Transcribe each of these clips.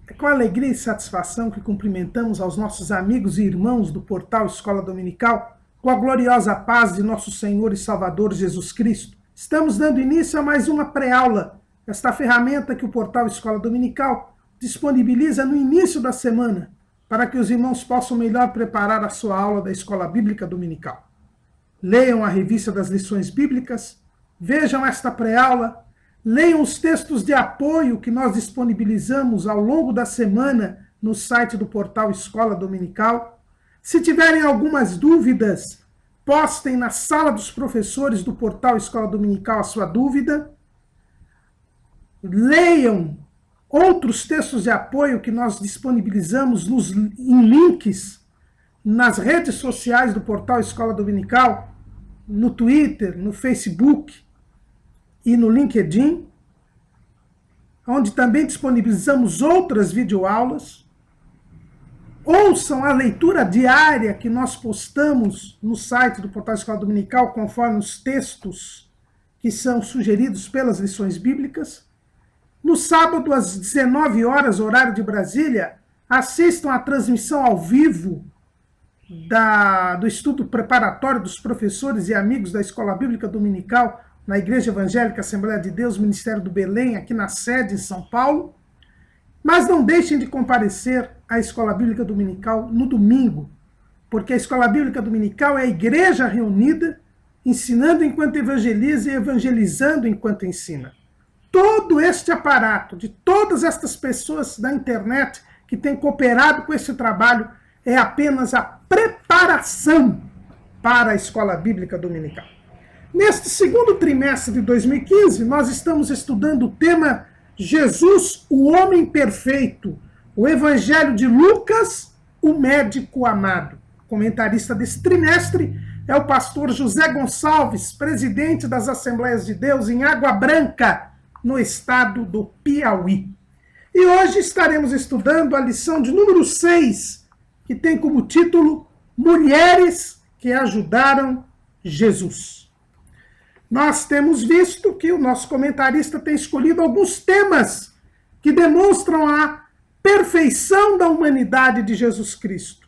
É com alegria e satisfação que cumprimentamos aos nossos amigos e irmãos do portal Escola Dominical, com a gloriosa paz de nosso Senhor e Salvador Jesus Cristo. Estamos dando início a mais uma pré-aula, esta ferramenta que o portal Escola Dominical disponibiliza no início da semana, para que os irmãos possam melhor preparar a sua aula da Escola Bíblica Dominical. Leiam a revista das lições bíblicas, vejam esta pré-aula, leiam os textos de apoio que nós disponibilizamos ao longo da semana no site do portal Escola Dominical. Se tiverem algumas dúvidas, postem na sala dos professores do portal Escola Dominical a sua dúvida. Leiam outros textos de apoio que nós disponibilizamos em links nas redes sociais do portal Escola Dominical, no Twitter, no Facebook e no LinkedIn, onde também disponibilizamos outras videoaulas. Ouçam a leitura diária que nós postamos no site do portal Escola Dominical, conforme os textos que são sugeridos pelas lições bíblicas. No sábado, às 19 horas, horário de Brasília, assistam à transmissão ao vivo do estudo preparatório dos professores e amigos da Escola Bíblica Dominical na Igreja Evangélica Assembleia de Deus, Ministério do Belém, aqui na sede em São Paulo. Mas não deixem de comparecer à Escola Bíblica Dominical no domingo, porque a Escola Bíblica Dominical é a igreja reunida, ensinando enquanto evangeliza e evangelizando enquanto ensina. Todo este aparato, de todas estas pessoas da internet que têm cooperado com esse trabalho, é apenas a preparação para a Escola Bíblica Dominical. Neste segundo trimestre de 2015, nós estamos estudando o tema Jesus, o Homem Perfeito, o Evangelho de Lucas, o Médico Amado. O comentarista desse trimestre é o pastor José Gonçalves, presidente das Assembleias de Deus em Água Branca, no estado do Piauí. E hoje estaremos estudando a lição de número 6, que tem como título Mulheres que Ajudaram Jesus. Nós temos visto que o nosso comentarista tem escolhido alguns temas que demonstram a perfeição da humanidade de Jesus Cristo.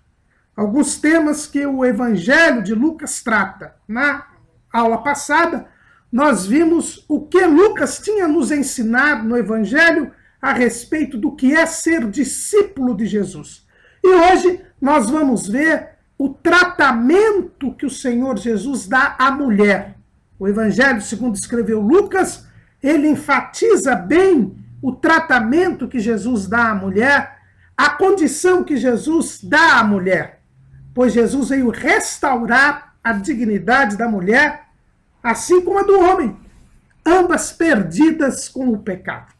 Alguns temas que o Evangelho de Lucas trata. Na aula passada, nós vimos o que Lucas tinha nos ensinado no Evangelho a respeito do que é ser discípulo de Jesus. E hoje nós vamos ver o tratamento que o Senhor Jesus dá à mulher. O Evangelho, segundo escreveu Lucas, ele enfatiza bem o tratamento que Jesus dá à mulher, a condição que Jesus dá à mulher, pois Jesus veio restaurar a dignidade da mulher, assim como a do homem, ambas perdidas com o pecado.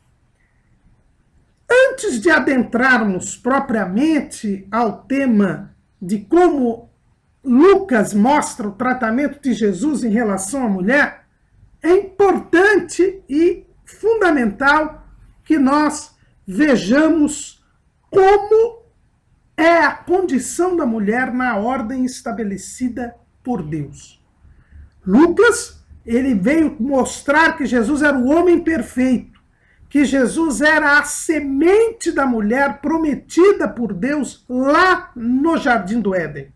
Antes de adentrarmos propriamente ao tema de como Lucas mostra o tratamento de Jesus em relação à mulher, é importante e fundamental que nós vejamos como é a condição da mulher na ordem estabelecida por Deus. Lucas, ele veio mostrar que Jesus era o homem perfeito, que Jesus era a semente da mulher prometida por Deus lá no Jardim do Éden.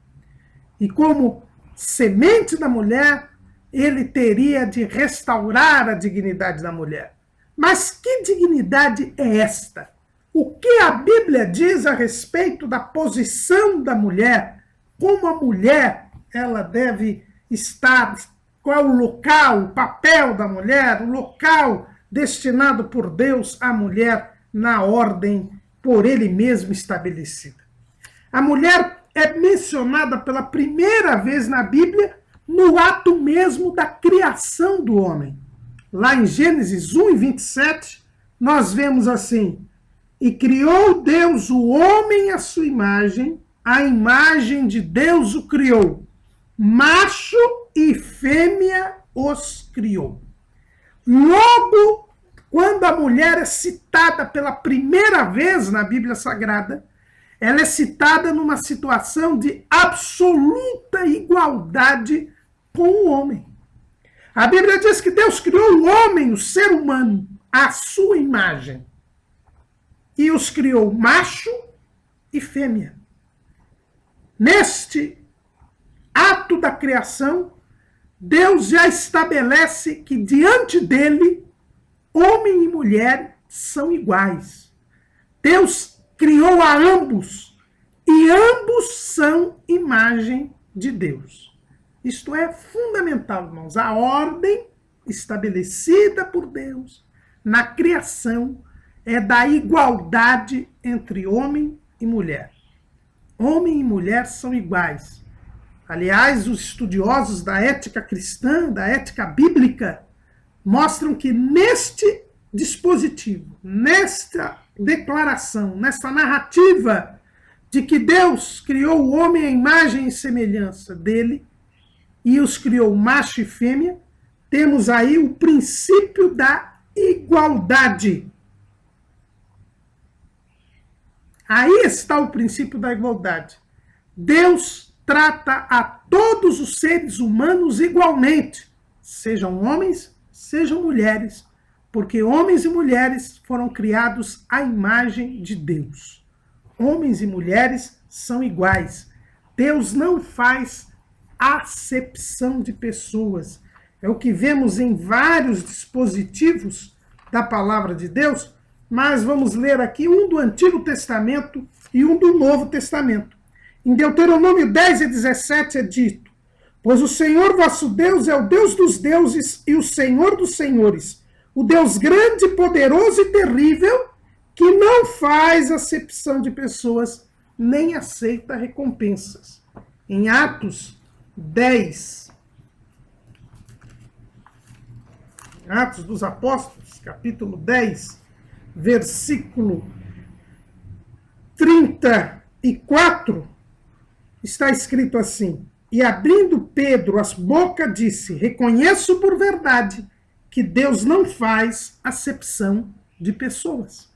E como semente da mulher, ele teria de restaurar a dignidade da mulher. Mas que dignidade é esta? O que a Bíblia diz a respeito da posição da mulher? Como a mulher ela deve estar? Qual o local, o papel da mulher, o local destinado por Deus à mulher na ordem por ele mesmo estabelecida. A mulher é mencionada pela primeira vez na Bíblia no ato mesmo da criação do homem. Lá em Gênesis 1:27, nós vemos assim: e criou Deus o homem à sua imagem, a imagem de Deus o criou, macho e fêmea os criou. Logo, quando a mulher é citada pela primeira vez na Bíblia Sagrada, ela é citada numa situação de absoluta igualdade com o homem. A Bíblia diz que Deus criou o homem, o ser humano, à sua imagem. e os criou macho e fêmea. Neste ato da criação, Deus já estabelece que diante dele, homem e mulher são iguais. Deus criou a ambos, e ambos são imagem de Deus. Isto é fundamental, irmãos. A ordem estabelecida por Deus na criação é da igualdade entre homem e mulher. Homem e mulher são iguais. Aliás, os estudiosos da ética cristã, da ética bíblica, mostram que neste dispositivo, nesta declaração, nesta narrativa de que Deus criou o homem à imagem e semelhança dele e os criou macho e fêmea, temos aí o princípio da igualdade. Aí está o princípio da igualdade. Deus trata a todos os seres humanos igualmente, sejam homens, sejam mulheres, porque homens e mulheres foram criados à imagem de Deus. Homens e mulheres são iguais. Deus não faz acepção de pessoas. É o que vemos em vários dispositivos da palavra de Deus, mas vamos ler aqui um do Antigo Testamento e um do Novo Testamento. Em Deuteronômio 10 e 17 é dito: pois o Senhor vosso Deus é o Deus dos deuses e o Senhor dos senhores, o Deus grande, poderoso e terrível, que não faz acepção de pessoas, nem aceita recompensas. Em Atos 10, Atos dos Apóstolos, capítulo 10, versículo 34, está escrito assim: e abrindo Pedro as bocas, disse: reconheço por verdade que Deus não faz acepção de pessoas.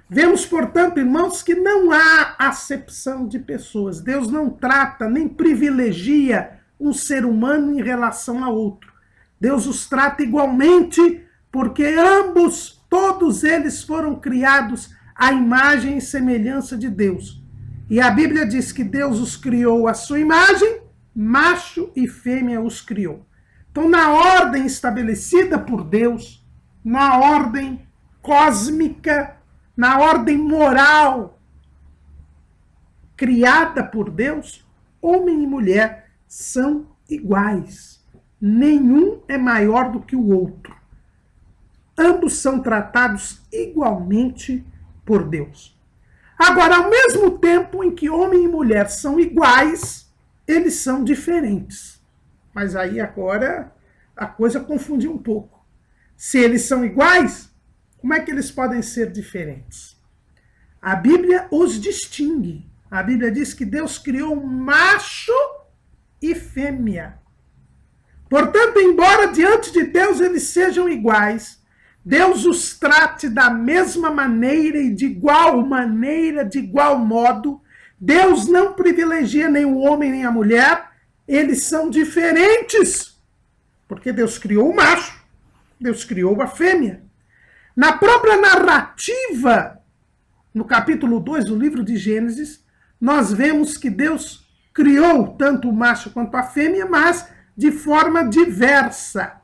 Vemos, portanto, irmãos, que não há acepção de pessoas. Deus não trata nem privilegia um ser humano em relação a outro. Deus os trata igualmente, porque ambos, todos eles foram criados à imagem e semelhança de Deus. E a Bíblia diz que Deus os criou à sua imagem, macho e fêmea os criou. Então, na ordem estabelecida por Deus, na ordem cósmica, na ordem moral criada por Deus, homem e mulher são iguais. Nenhum é maior do que o outro. Ambos são tratados igualmente por Deus. Agora, ao mesmo tempo em que homem e mulher são iguais, eles são diferentes. Mas aí agora a coisa confunde um pouco. Se eles são iguais, como é que eles podem ser diferentes? A Bíblia os distingue. A Bíblia diz que Deus criou macho e fêmea. Portanto, embora diante de Deus eles sejam iguais, Deus os trate da mesma maneira e de igual maneira, de igual modo. Deus não privilegia nem o homem nem a mulher. Eles são diferentes, porque Deus criou o macho, Deus criou a fêmea. Na própria narrativa, no capítulo 2 do livro de Gênesis, nós vemos que Deus criou tanto o macho quanto a fêmea, mas de forma diversa.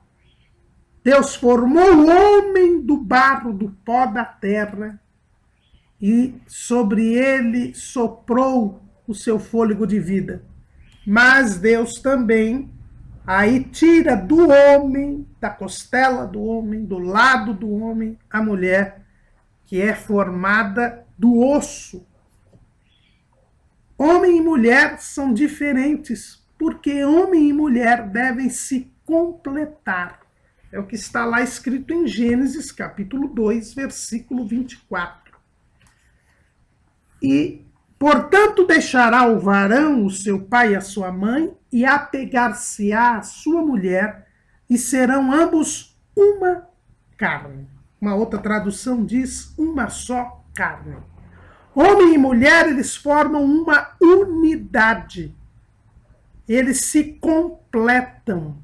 Deus formou o homem do barro, do pó da terra, e sobre ele soprou o seu fôlego de vida. Mas Deus também aí tira do homem, da costela do homem, do lado do homem, a mulher, que é formada do osso. Homem e mulher são diferentes, porque homem e mulher devem se completar. É o que está lá escrito em Gênesis, capítulo 2, versículo 24. E, portanto, deixará o varão, o seu pai e a sua mãe, e apegar-se-á à sua mulher, e serão ambos uma carne. Uma outra tradução diz uma só carne. Homem e mulher, eles formam uma unidade. Eles se completam.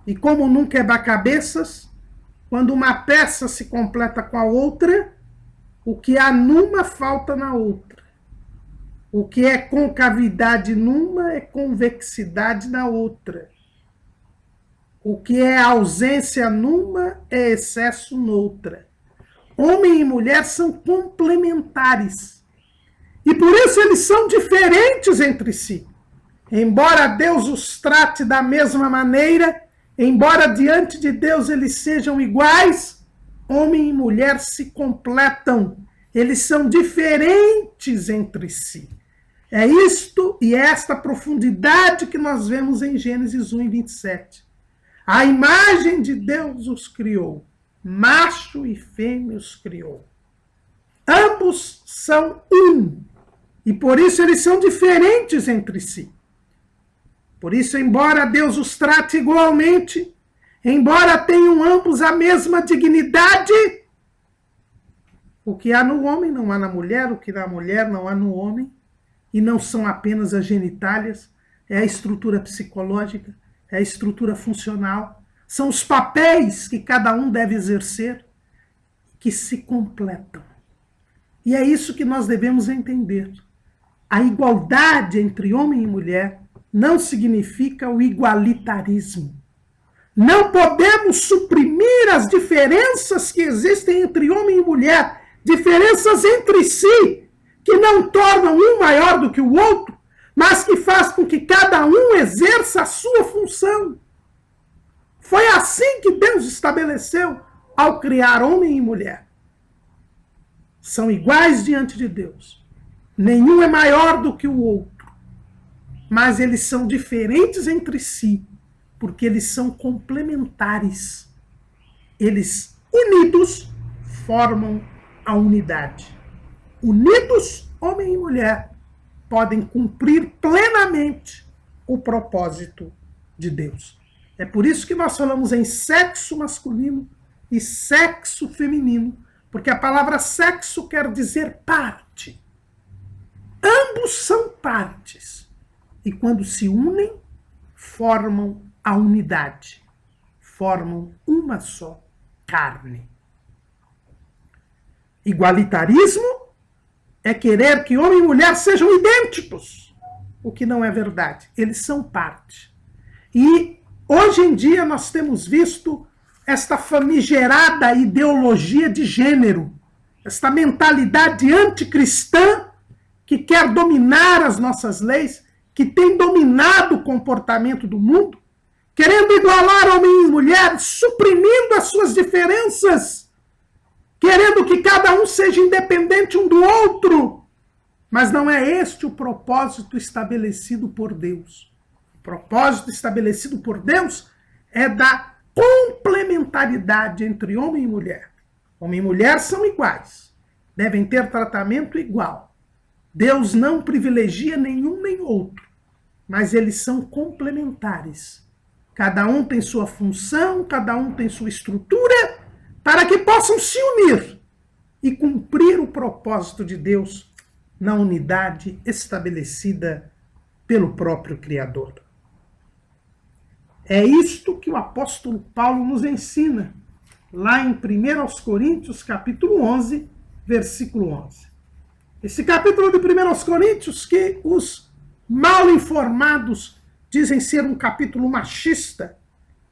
E como num quebra-cabeças, quando uma peça se completa com a outra, O que há numa falta na outra. O que é concavidade numa é convexidade na outra. O que é ausência numa é excesso noutra. Homem e mulher são complementares. E por isso eles são diferentes entre si. Embora Deus os trate da mesma maneira, embora diante de Deus eles sejam iguais, homem e mulher se completam. Eles são diferentes entre si. É isto e esta profundidade que nós vemos em Gênesis 1:27. A imagem de Deus os criou, macho e fêmea os criou. Ambos são um, e por isso eles são diferentes entre si. Por isso, embora Deus os trate igualmente, embora tenham ambos a mesma dignidade, o que há no homem não há na mulher, o que na mulher não há no homem, e não são apenas as genitálias, é a estrutura psicológica, é a estrutura funcional, são os papéis que cada um deve exercer, que se completam. E é isso que nós devemos entender. A igualdade entre homem e mulher não significa o igualitarismo. Não podemos suprimir as diferenças que existem entre homem e mulher, diferenças entre si, que não tornam um maior do que o outro, mas que faz com que cada um exerça a sua função. Foi assim que Deus estabeleceu ao criar homem e mulher. São iguais diante de Deus. Nenhum é maior do que o outro. Mas eles são diferentes entre si, porque eles são complementares. Eles, unidos, formam a unidade. Unidos, homem e mulher, podem cumprir plenamente o propósito de Deus. É por isso que nós falamos em sexo masculino e sexo feminino, porque a palavra sexo quer dizer parte. Ambos são partes. E quando se unem, formam a unidade. Formam uma só carne. Igualitarismo é querer que homem e mulher sejam idênticos, o que não é verdade. Eles são parte. E hoje em dia nós temos visto esta famigerada ideologia de gênero, esta mentalidade anticristã que quer dominar as nossas leis, que tem dominado o comportamento do mundo, querendo igualar homem e mulher, suprimindo as suas diferenças, querendo que cada um seja independente um do outro. Mas não é este o propósito estabelecido por Deus. O propósito estabelecido por Deus é da complementaridade entre homem e mulher. Homem e mulher são iguais, devem ter tratamento igual. Deus não privilegia nenhum nem outro, mas eles são complementares. Cada um tem sua função, cada um tem sua estrutura, para que possam se unir e cumprir o propósito de Deus na unidade estabelecida pelo próprio Criador. É isto que o apóstolo Paulo nos ensina, lá em 1 Coríntios, capítulo 11, versículo 11. Esse capítulo de 1 Coríntios, que os mal informados dizem ser um capítulo machista,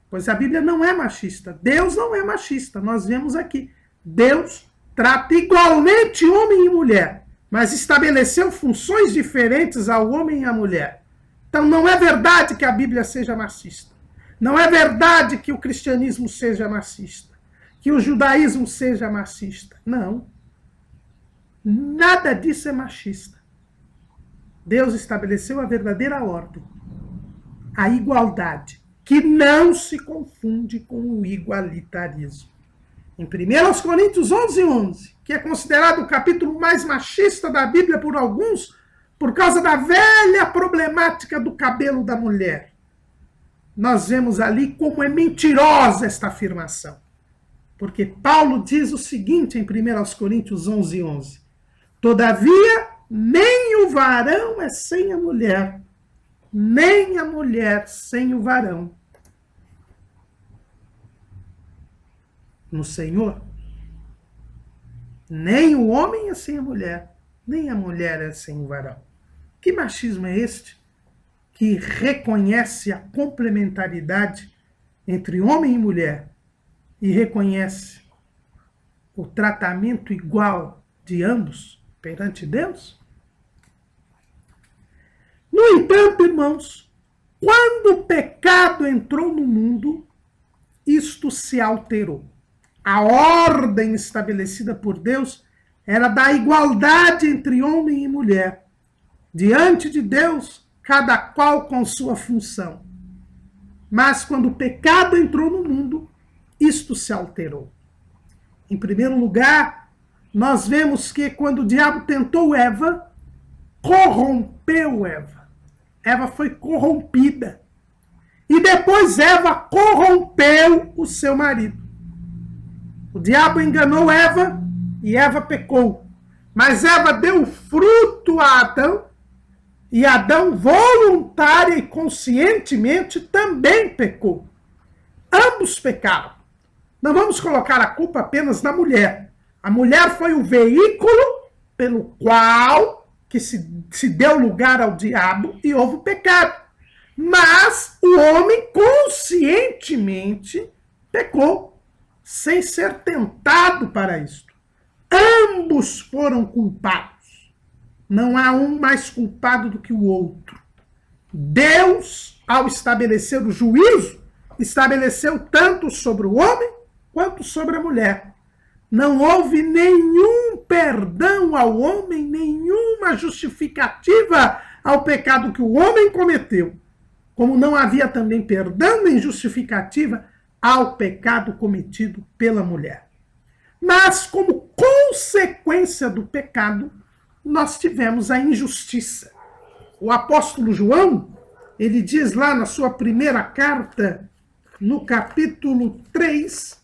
pois a Bíblia não é machista. Deus não é machista. Nós vemos aqui. Deus trata igualmente homem e mulher, mas estabeleceu funções diferentes ao homem e à mulher. Então não é verdade que a Bíblia seja machista. Não é verdade que o cristianismo seja machista, que o judaísmo seja machista. Não. Nada disso é machista. Deus estabeleceu a verdadeira ordem, a igualdade, que não se confunde com o igualitarismo. Em 1 Coríntios 11:11, que é considerado o capítulo mais machista da Bíblia por alguns, por causa da velha problemática do cabelo da mulher, nós vemos ali como é mentirosa esta afirmação. Porque Paulo diz o seguinte em 1 Coríntios 11:11. Todavia, nem o varão é sem a mulher, nem a mulher sem o varão. No Senhor. Nem o homem é sem a mulher, nem a mulher é sem o varão. Que machismo é este que reconhece a complementaridade entre homem e mulher e reconhece o tratamento igual de ambos perante Deus? No entanto, irmãos, quando o pecado entrou no mundo, isto se alterou. A ordem estabelecida por Deus era da igualdade entre homem e mulher. Diante de Deus, cada qual com sua função. Mas quando o pecado entrou no mundo, isto se alterou. Em primeiro lugar, nós vemos que quando o diabo tentou Eva, corrompeu Eva. Eva foi corrompida. E depois Eva corrompeu o seu marido. O diabo enganou Eva e Eva pecou. Mas Eva deu fruto a Adão e Adão voluntária e conscientemente também pecou. Ambos pecaram. Não vamos colocar a culpa apenas na mulher. A mulher foi o veículo pelo qual que se deu lugar ao diabo e houve o pecado. Mas o homem conscientemente pecou, sem ser tentado para isto. Ambos foram culpados. Não há um mais culpado do que o outro. Deus, ao estabelecer o juízo, estabeleceu tanto sobre o homem quanto sobre a mulher. Não houve nenhum perdão ao homem, nenhuma justificativa ao pecado que o homem cometeu. Como não havia também perdão nem justificativa ao pecado cometido pela mulher. Mas, como consequência do pecado, nós tivemos a injustiça. O apóstolo João, ele diz lá na sua primeira carta, no capítulo 3,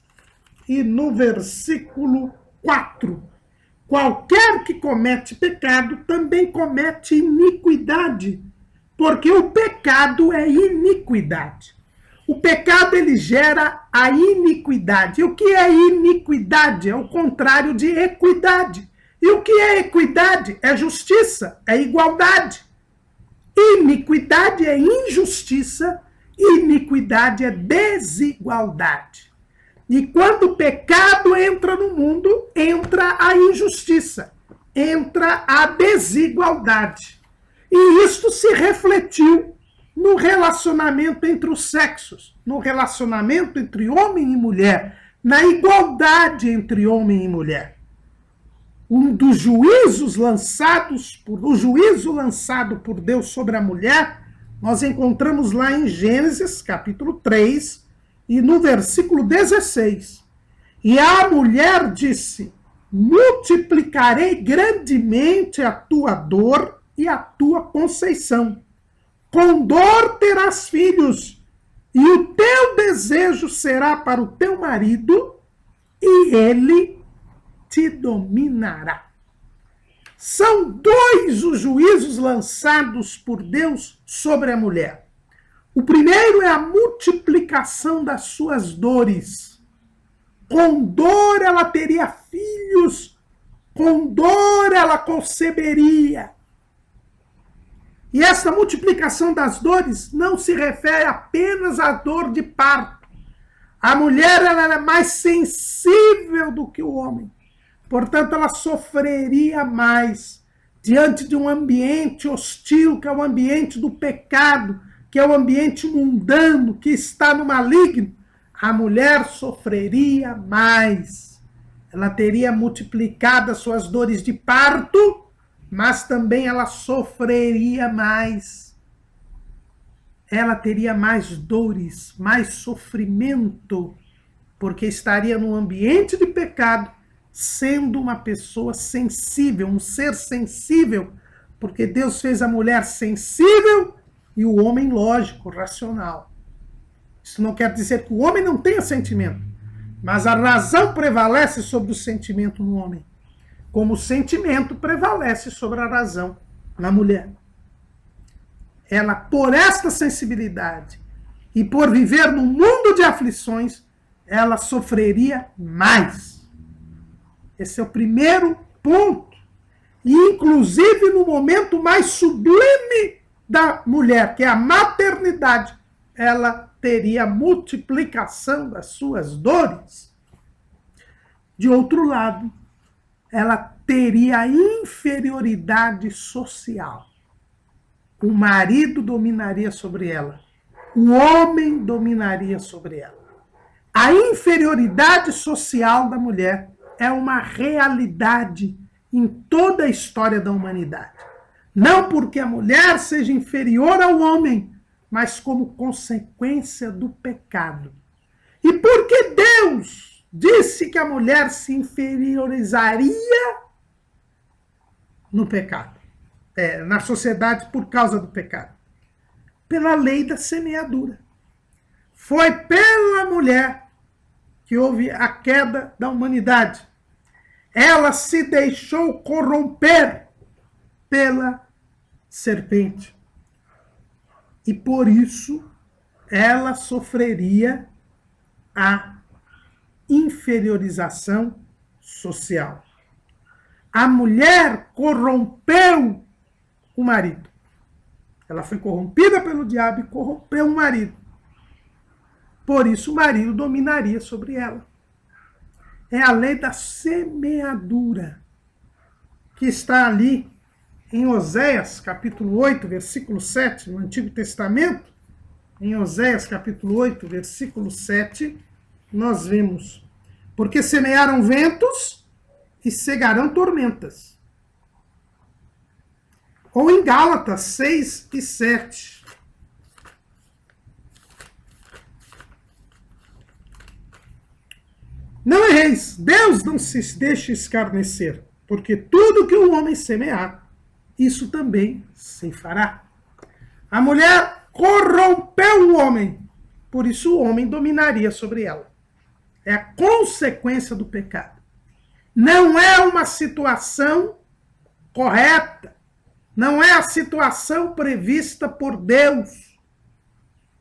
e no versículo 4. Qualquer que comete pecado também comete iniquidade, porque o pecado é iniquidade. O pecado, ele gera a iniquidade. E o que é iniquidade? É o contrário de equidade. E o que é equidade? É justiça, é igualdade. Iniquidade é injustiça, iniquidade é desigualdade. E quando o pecado entra no mundo, entra a injustiça, entra a desigualdade. E isto se refletiu no relacionamento entre os sexos, no relacionamento entre homem e mulher, na igualdade entre homem e mulher. Um dos juízos o juízo lançado por Deus sobre a mulher, nós encontramos lá em Gênesis, capítulo 3, e no versículo 16. E a mulher disse: multiplicarei grandemente a tua dor e a tua conceição. Com dor terás filhos, e o teu desejo será para o teu marido, e ele te dominará. São dois os juízos lançados por Deus sobre a mulher. O primeiro é a multiplicação das suas dores. Com dor ela teria filhos, com dor ela conceberia. E essa multiplicação das dores não se refere apenas à dor de parto. A mulher, ela é mais sensível do que o homem. Portanto, ela sofreria mais diante de um ambiente hostil, que é o ambiente do pecado, que é o ambiente mundano, que está no maligno. A mulher sofreria mais. Ela teria multiplicado as suas dores de parto, mas também ela sofreria mais. Ela teria mais dores, mais sofrimento, porque estaria num ambiente de pecado, sendo uma pessoa sensível, um ser sensível, porque Deus fez a mulher sensível e o homem lógico, racional. Isso não quer dizer que o homem não tenha sentimento, mas a razão prevalece sobre o sentimento no homem, como o sentimento prevalece sobre a razão na mulher. Ela, por esta sensibilidade e por viver num mundo de aflições, ela sofreria mais. Esse é o primeiro ponto. E, inclusive, no momento mais sublime da mulher, que é a maternidade, ela teria multiplicação das suas dores. De outro lado, ela teria inferioridade social. O marido dominaria sobre ela. O homem dominaria sobre ela. A inferioridade social da mulher é uma realidade em toda a história da humanidade. Não porque a mulher seja inferior ao homem, mas como consequência do pecado. E porque Deus disse que a mulher se inferiorizaria no pecado, na sociedade por causa do pecado. Pela lei da semeadura. Foi pela mulher que houve a queda da humanidade. Ela se deixou corromper pela serpente. E por isso ela sofreria a inferiorização social. A mulher corrompeu o marido. Ela foi corrompida pelo diabo e corrompeu o marido. Por isso o marido dominaria sobre ela. É a lei da semeadura, que está ali em Oséias, capítulo 8, versículo 7, no Antigo Testamento. Em Oséias, capítulo 8, versículo 7, nós vemos: porque semearam ventos e cegarão tormentas. Ou em Gálatas 6 e 7. Não erreis, Deus não se deixa escarnecer, porque tudo que o homem semear, isso também se fará. A mulher corrompeu o homem, por isso o homem dominaria sobre ela. É a consequência do pecado. Não é uma situação correta, não é a situação prevista por Deus,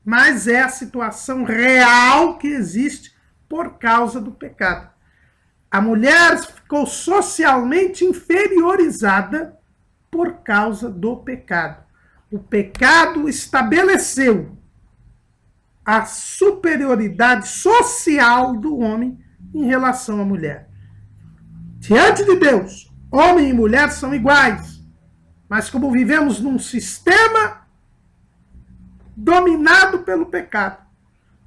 mas é a situação real que existe por causa do pecado. A mulher ficou socialmente inferiorizada por causa do pecado. O pecado estabeleceu a superioridade social do homem em relação à mulher. Diante de Deus, homem e mulher são iguais, mas como vivemos num sistema dominado pelo pecado,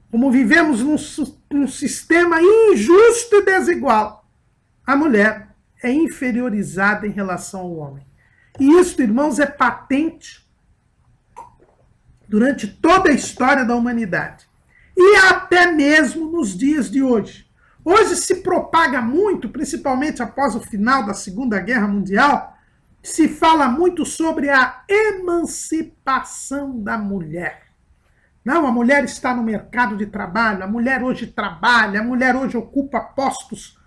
como vivemos num sistema injusto e desigual, a mulher é inferiorizada em relação ao homem. E isso, irmãos, é patente durante toda a história da humanidade. E até mesmo nos dias de hoje. Hoje se propaga muito, principalmente após o final da Segunda Guerra Mundial, se fala muito sobre a emancipação da mulher. Não, a mulher está no mercado de trabalho, a mulher hoje trabalha, a mulher hoje ocupa postos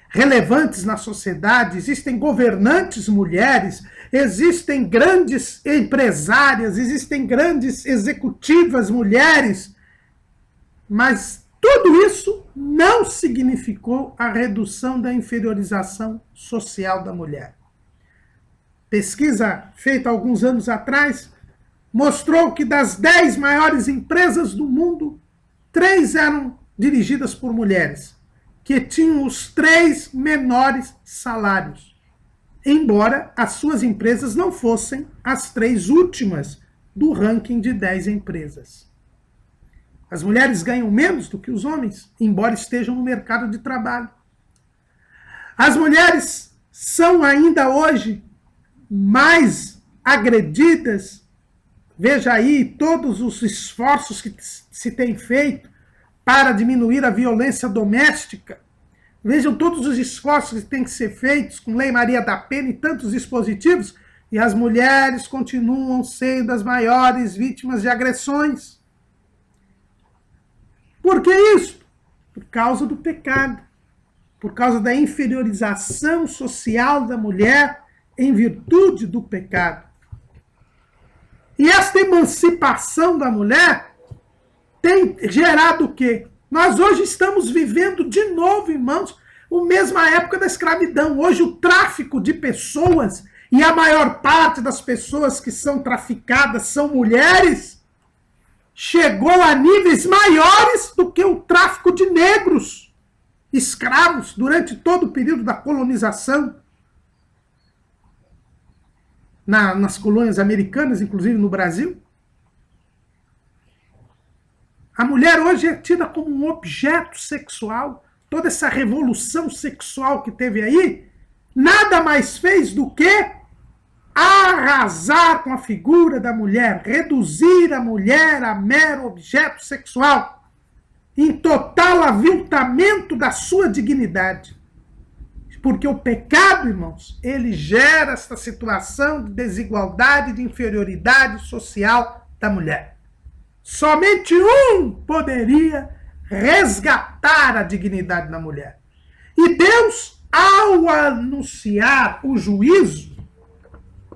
relevantes na sociedade, existem governantes mulheres, existem grandes empresárias, existem grandes executivas mulheres, mas tudo isso não significou a redução da inferiorização social da mulher. Pesquisa feita alguns anos atrás mostrou que das 10 maiores empresas do mundo, 3 eram dirigidas por mulheres, que tinham os 3 menores salários, embora as suas empresas não fossem as 3 últimas do ranking de 10 empresas. As mulheres ganham menos do que os homens, embora estejam no mercado de trabalho. As mulheres são ainda hoje mais agredidas. Veja aí todos os esforços que se tem feito para diminuir a violência doméstica. Vejam todos os esforços que têm que ser feitos com Lei Maria da Penha e tantos dispositivos, e as mulheres continuam sendo as maiores vítimas de agressões. Por que isso? Por causa do pecado, por causa da inferiorização social da mulher em virtude do pecado. E esta emancipação da mulher tem gerado o quê? Nós hoje estamos vivendo de novo, irmãos, a mesma época da escravidão. Hoje o tráfico de pessoas, e a maior parte das pessoas que são traficadas são mulheres, chegou a níveis maiores do que o tráfico de negros, escravos, durante todo o período da colonização. Nas colônias americanas, inclusive no Brasil. A mulher hoje é tida como um objeto sexual. Toda essa revolução sexual que teve aí, nada mais fez do que arrasar com a figura da mulher, reduzir a mulher a mero objeto sexual, em total aviltamento da sua dignidade. Porque o pecado, irmãos, ele gera esta situação de desigualdade, de inferioridade social da mulher. Somente um poderia resgatar a dignidade da mulher. E Deus, ao anunciar o juízo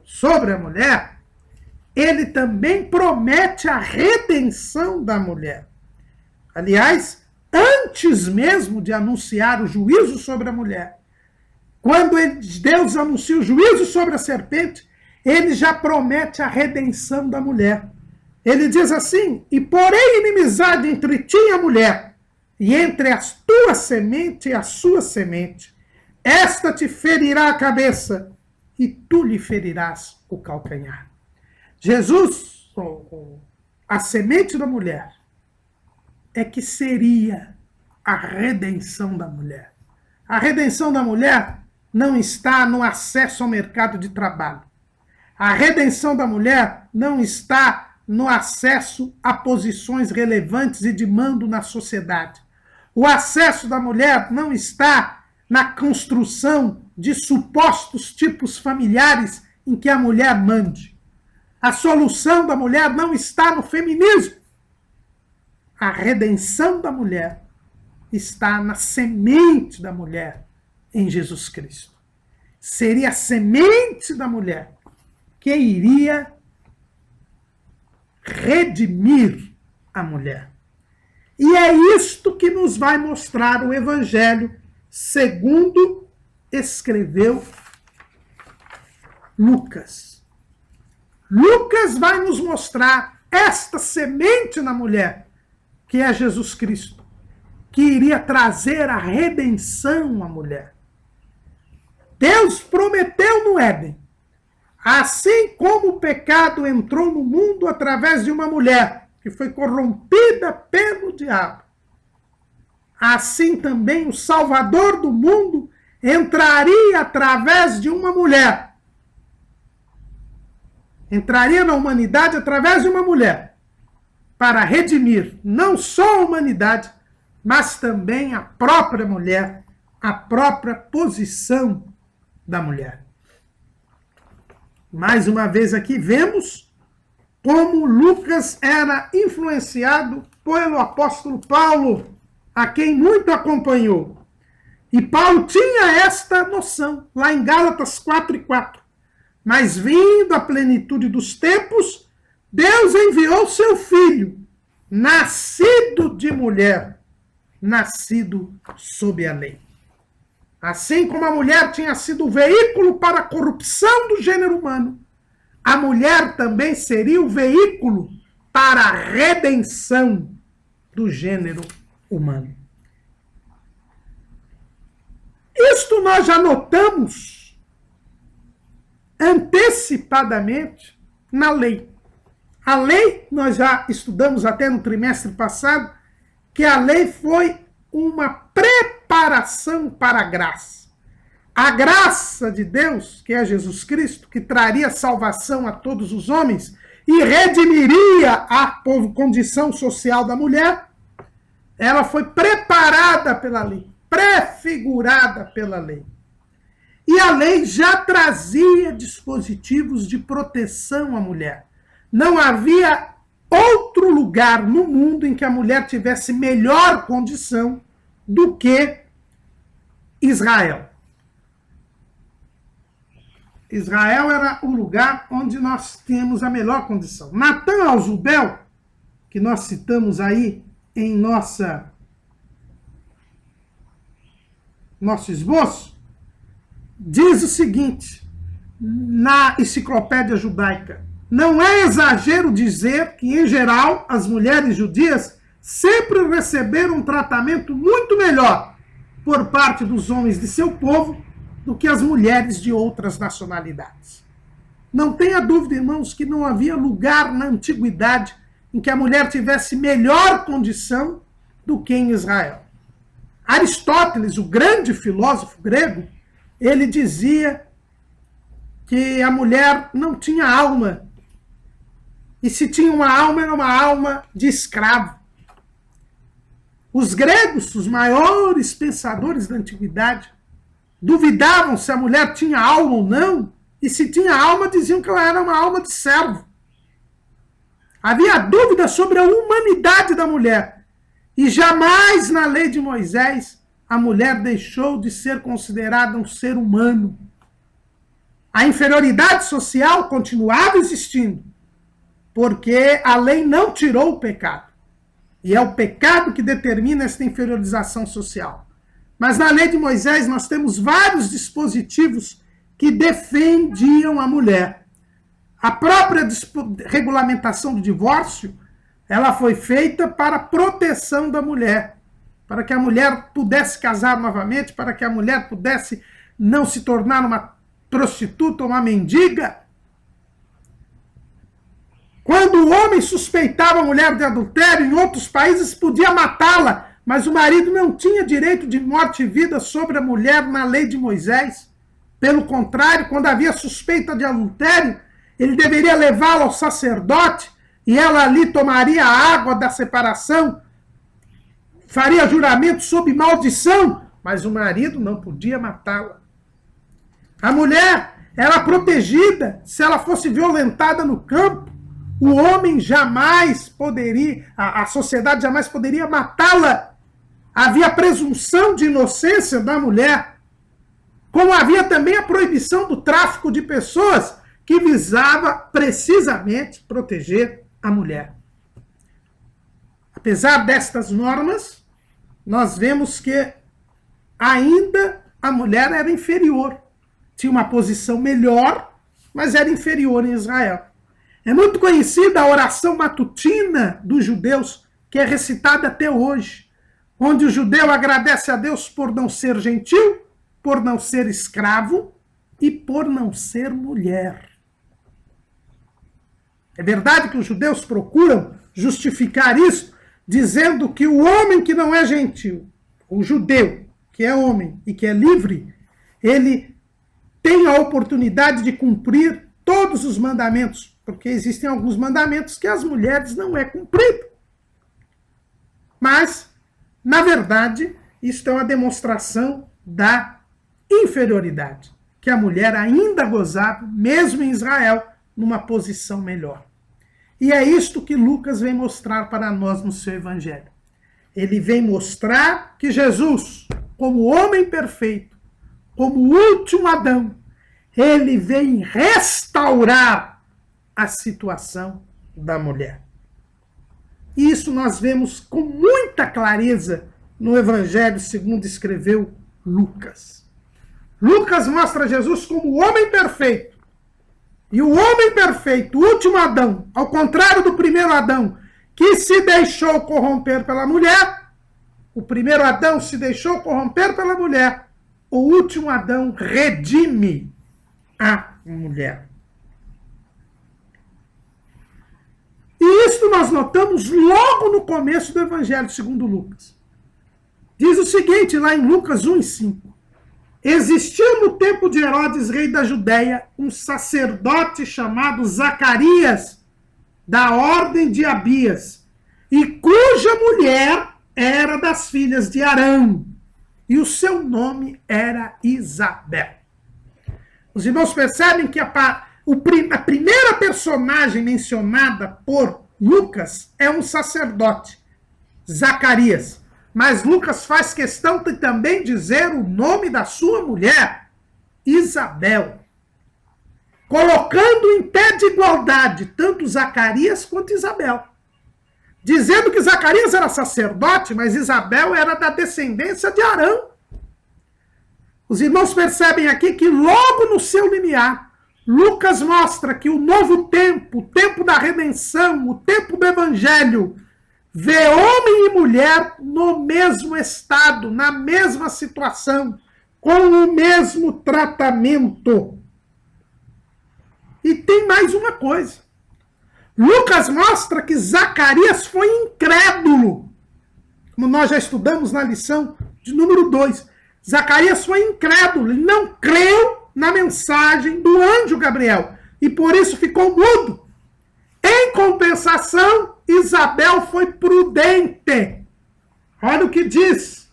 sobre a mulher, ele também promete a redenção da mulher. Aliás, antes mesmo de anunciar o juízo sobre a mulher, quando Deus anuncia o juízo sobre a serpente, ele já promete a redenção da mulher. Ele diz assim: e porém inimizade entre ti e a mulher, e entre a tua semente e a sua semente. Esta te ferirá a cabeça, e tu lhe ferirás o calcanhar. Jesus, a semente da mulher, é que seria a redenção da mulher. A redenção da mulher não está no acesso ao mercado de trabalho. A redenção da mulher não está no acesso a posições relevantes e de mando na sociedade. O acesso da mulher não está na construção de supostos tipos familiares em que a mulher mande. A solução da mulher não está no feminismo. A redenção da mulher está na semente da mulher em Jesus Cristo. Seria a semente da mulher que iria redimir a mulher. E é isto que nos vai mostrar o Evangelho segundo escreveu Lucas. Lucas vai nos mostrar esta semente na mulher, que é Jesus Cristo, que iria trazer a redenção à mulher. Deus prometeu no Éden, assim como o pecado entrou no mundo através de uma mulher, que foi corrompida pelo diabo, assim também o Salvador do mundo entraria através de uma mulher. Entraria na humanidade através de uma mulher, para redimir não só a humanidade, mas também a própria mulher, a própria posição da mulher. Mais uma vez aqui vemos como Lucas era influenciado pelo apóstolo Paulo, a quem muito acompanhou. E Paulo tinha esta noção, lá em Gálatas 4:4. Mas vindo a plenitude dos tempos, Deus enviou seu filho, nascido de mulher, nascido sob a lei. Assim como a mulher tinha sido o veículo para a corrupção do gênero humano, a mulher também seria o veículo para a redenção do gênero humano. Isto nós já notamos antecipadamente na lei. A lei, nós já estudamos até no trimestre passado, que a lei foi uma preparação para a graça. A graça de Deus, que é Jesus Cristo, que traria salvação a todos os homens e redimiria a condição social da mulher, ela foi preparada pela lei, prefigurada pela lei. E a lei já trazia dispositivos de proteção à mulher. Não havia outro lugar no mundo em que a mulher tivesse melhor condição do que Israel. Israel era o lugar onde nós tínhamos a melhor condição. Natan Alzubel, que nós citamos aí em nossa nosso esboço, diz o seguinte, na Enciclopédia Judaica: não é exagero dizer que, em geral, as mulheres judias sempre receberam um tratamento muito melhor por parte dos homens de seu povo do que as mulheres de outras nacionalidades. Não tenha dúvida, irmãos, que não havia lugar na antiguidade em que a mulher tivesse melhor condição do que em Israel. Aristóteles, o grande filósofo grego, ele dizia que a mulher não tinha alma. E se tinha uma alma, era uma alma de escravo. Os gregos, os maiores pensadores da antiguidade, duvidavam se a mulher tinha alma ou não, e se tinha alma, diziam que ela era uma alma de servo. Havia dúvida sobre a humanidade da mulher. E jamais na lei de Moisés a mulher deixou de ser considerada um ser humano. A inferioridade social continuava existindo, porque a lei não tirou o pecado. E é o pecado que determina esta inferiorização social. Mas na lei de Moisés nós temos vários dispositivos que defendiam a mulher. A própria regulamentação do divórcio, ela foi feita para a proteção da mulher, para que a mulher pudesse casar novamente, para que a mulher pudesse não se tornar uma prostituta, uma mendiga. Quando o homem suspeitava a mulher de adultério, em outros países podia matá-la, mas o marido não tinha direito de morte e vida sobre a mulher na lei de Moisés. Pelo contrário, quando havia suspeita de adultério, ele deveria levá-la ao sacerdote e ela ali tomaria a água da separação, faria juramento sob maldição, mas o marido não podia matá-la. A mulher era protegida se ela fosse violentada no campo. O homem jamais poderia, a sociedade jamais poderia matá-la. Havia presunção de inocência da mulher. Como havia também a proibição do tráfico de pessoas, que visava precisamente proteger a mulher. Apesar destas normas, nós vemos que ainda a mulher era inferior. Tinha uma posição melhor, mas era inferior em Israel. É muito conhecida a oração matutina dos judeus, que é recitada até hoje, onde o judeu agradece a Deus por não ser gentil, por não ser escravo e por não ser mulher. É verdade que os judeus procuram justificar isso, dizendo que o homem que não é gentil, o judeu que é homem e que é livre, ele tem a oportunidade de cumprir todos os mandamentos, porque existem alguns mandamentos que as mulheres não é cumprido. Mas, na verdade, isso é uma demonstração da inferioridade, que a mulher ainda gozava, mesmo em Israel, numa posição melhor. E é isto que Lucas vem mostrar para nós no seu evangelho. Ele vem mostrar que Jesus, como homem perfeito, como o último Adão, ele vem restaurar a situação da mulher. Isso nós vemos com muita clareza no evangelho segundo escreveu Lucas. Lucas mostra Jesus como o homem perfeito. E o homem perfeito, o último Adão, ao contrário do primeiro Adão, que se deixou corromper pela mulher, o primeiro Adão se deixou corromper pela mulher, o último Adão redime a mulher. E isso nós notamos logo no começo do Evangelho segundo Lucas. Diz o seguinte, lá em Lucas 1:5. Existiu no tempo de Herodes, rei da Judéia, um sacerdote chamado Zacarias, da ordem de Abias, e cuja mulher era das filhas de Arão, e o seu nome era Isabel. Os irmãos percebem que a primeira personagem mencionada por Lucas é um sacerdote, Zacarias. Mas Lucas faz questão de também dizer o nome da sua mulher, Isabel. Colocando em pé de igualdade tanto Zacarias quanto Isabel. Dizendo que Zacarias era sacerdote, mas Isabel era da descendência de Arão. Os irmãos percebem aqui que logo no seu limiar, Lucas mostra que o novo tempo, o tempo da redenção, o tempo do evangelho, vê homem e mulher no mesmo estado, na mesma situação, com o mesmo tratamento. E tem mais uma coisa. Lucas mostra que Zacarias foi incrédulo, como nós já estudamos na lição de número 2. Zacarias foi incrédulo, ele não creu na mensagem do anjo Gabriel, e por isso ficou mudo. Em compensação, Isabel foi prudente. Olha o que diz.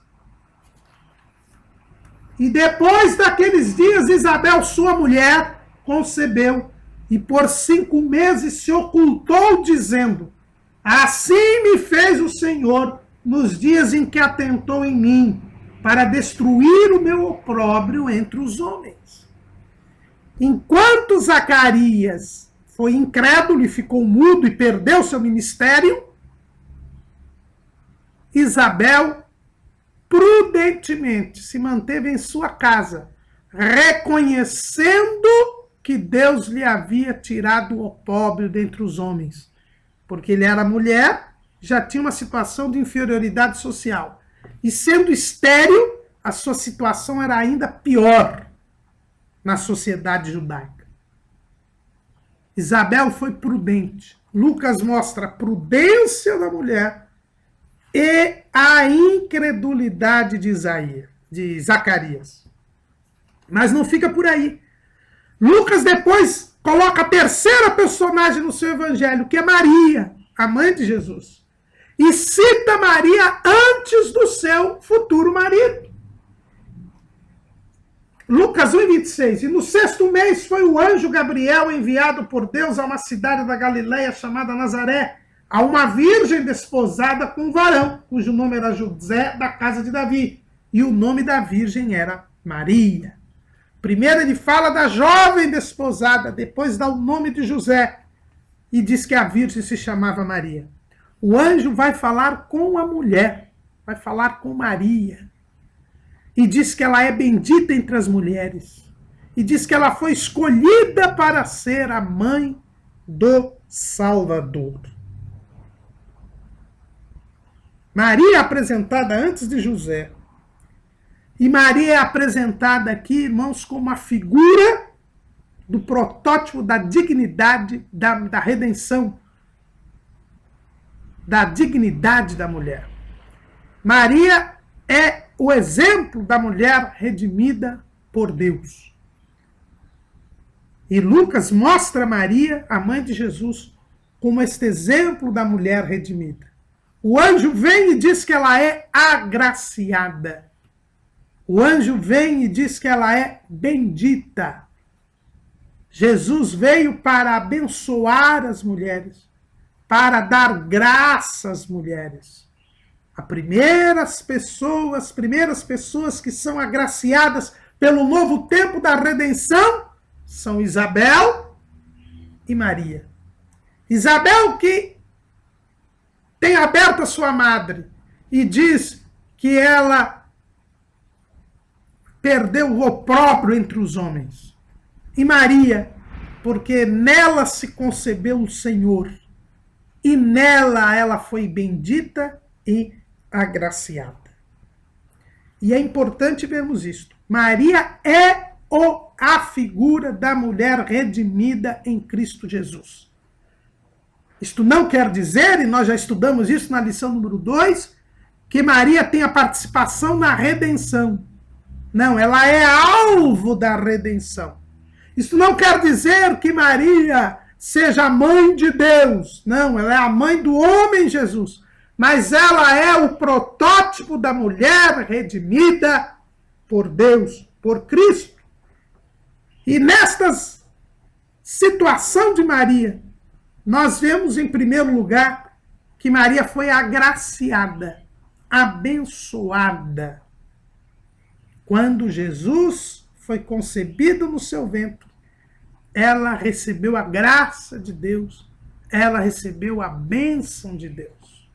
E depois daqueles dias, Isabel, sua mulher, concebeu, e por 5 meses se ocultou, dizendo: assim me fez o Senhor nos dias em que atentou em mim, para destruir o meu opróbrio entre os homens. Enquanto Zacarias foi incrédulo e ficou mudo e perdeu seu ministério, Isabel prudentemente se manteve em sua casa, reconhecendo que Deus lhe havia tirado o opróbrio dentre os homens, porque ele era mulher, já tinha uma situação de inferioridade social, e sendo estéril, a sua situação era ainda pior na sociedade judaica. Isabel foi prudente. Lucas mostra a prudência da mulher e a incredulidade de Zacarias. Mas não fica por aí. Lucas depois coloca a terceira personagem no seu evangelho, que é Maria, a mãe de Jesus. E cita Maria antes do seu futuro marido. Lucas 1:26. E no 6º mês foi o anjo Gabriel enviado por Deus a uma cidade da Galileia chamada Nazaré, a uma virgem desposada com um varão, cujo nome era José, da casa de Davi. E o nome da virgem era Maria. Primeiro ele fala da jovem desposada, depois dá o nome de José e diz que a virgem se chamava Maria. O anjo vai falar com a mulher, vai falar com Maria. E diz que ela é bendita entre as mulheres. E diz que ela foi escolhida para ser a mãe do Salvador. Maria é apresentada antes de José. E Maria é apresentada aqui, irmãos, como a figura do protótipo da dignidade, da redenção, da dignidade da mulher. Maria é o exemplo da mulher redimida por Deus. E Lucas mostra Maria, a mãe de Jesus, como este exemplo da mulher redimida. O anjo vem e diz que ela é agraciada. O anjo vem e diz que ela é bendita. Jesus veio para abençoar as mulheres, para dar graça às mulheres. As primeiras pessoas que são agraciadas pelo novo tempo da redenção são Isabel e Maria. Isabel, que tem aberto a sua madre e diz que ela perdeu o opróbrio entre os homens. E Maria, porque nela se concebeu o Senhor, e nela ela foi bendita e agraciada. E é importante vermos isto. Maria é a figura da mulher redimida em Cristo Jesus. Isto não quer dizer, e nós já estudamos isso na lição número 2, que Maria tenha participação na redenção. Não, ela é alvo da redenção. Isso não quer dizer que Maria seja a mãe de Deus. Não, ela é a mãe do homem Jesus. Mas ela é o protótipo da mulher redimida por Deus, por Cristo. E nesta situação de Maria, nós vemos em primeiro lugar que Maria foi agraciada, abençoada. Quando Jesus foi concebido no seu ventre, ela recebeu a graça de Deus, ela recebeu a bênção de Deus.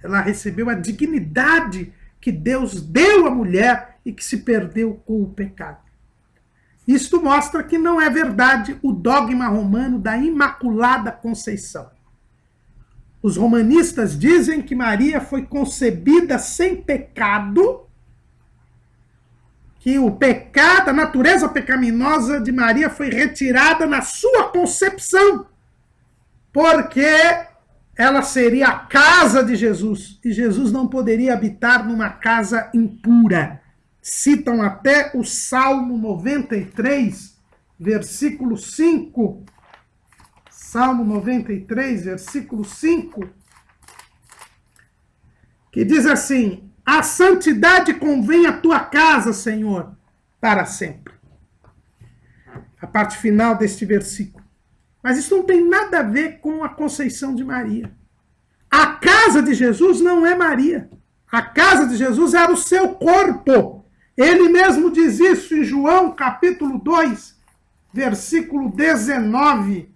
Ela recebeu a dignidade que Deus deu à mulher e que se perdeu com o pecado. Isto mostra que não é verdade o dogma romano da Imaculada Conceição. Os romanistas dizem que Maria foi concebida sem pecado, que o pecado, a natureza pecaminosa de Maria foi retirada na sua concepção, porque ela seria a casa de Jesus, e Jesus não poderia habitar numa casa impura. Citam até o Salmo 93, versículo 5. Salmo 93, versículo 5, que diz assim: a santidade convém à tua casa, Senhor, para sempre. A parte final deste versículo. Mas isso não tem nada a ver com a conceição de Maria. A casa de Jesus não é Maria. A casa de Jesus era o seu corpo. Ele mesmo diz isso em João, capítulo 2, versículo 19.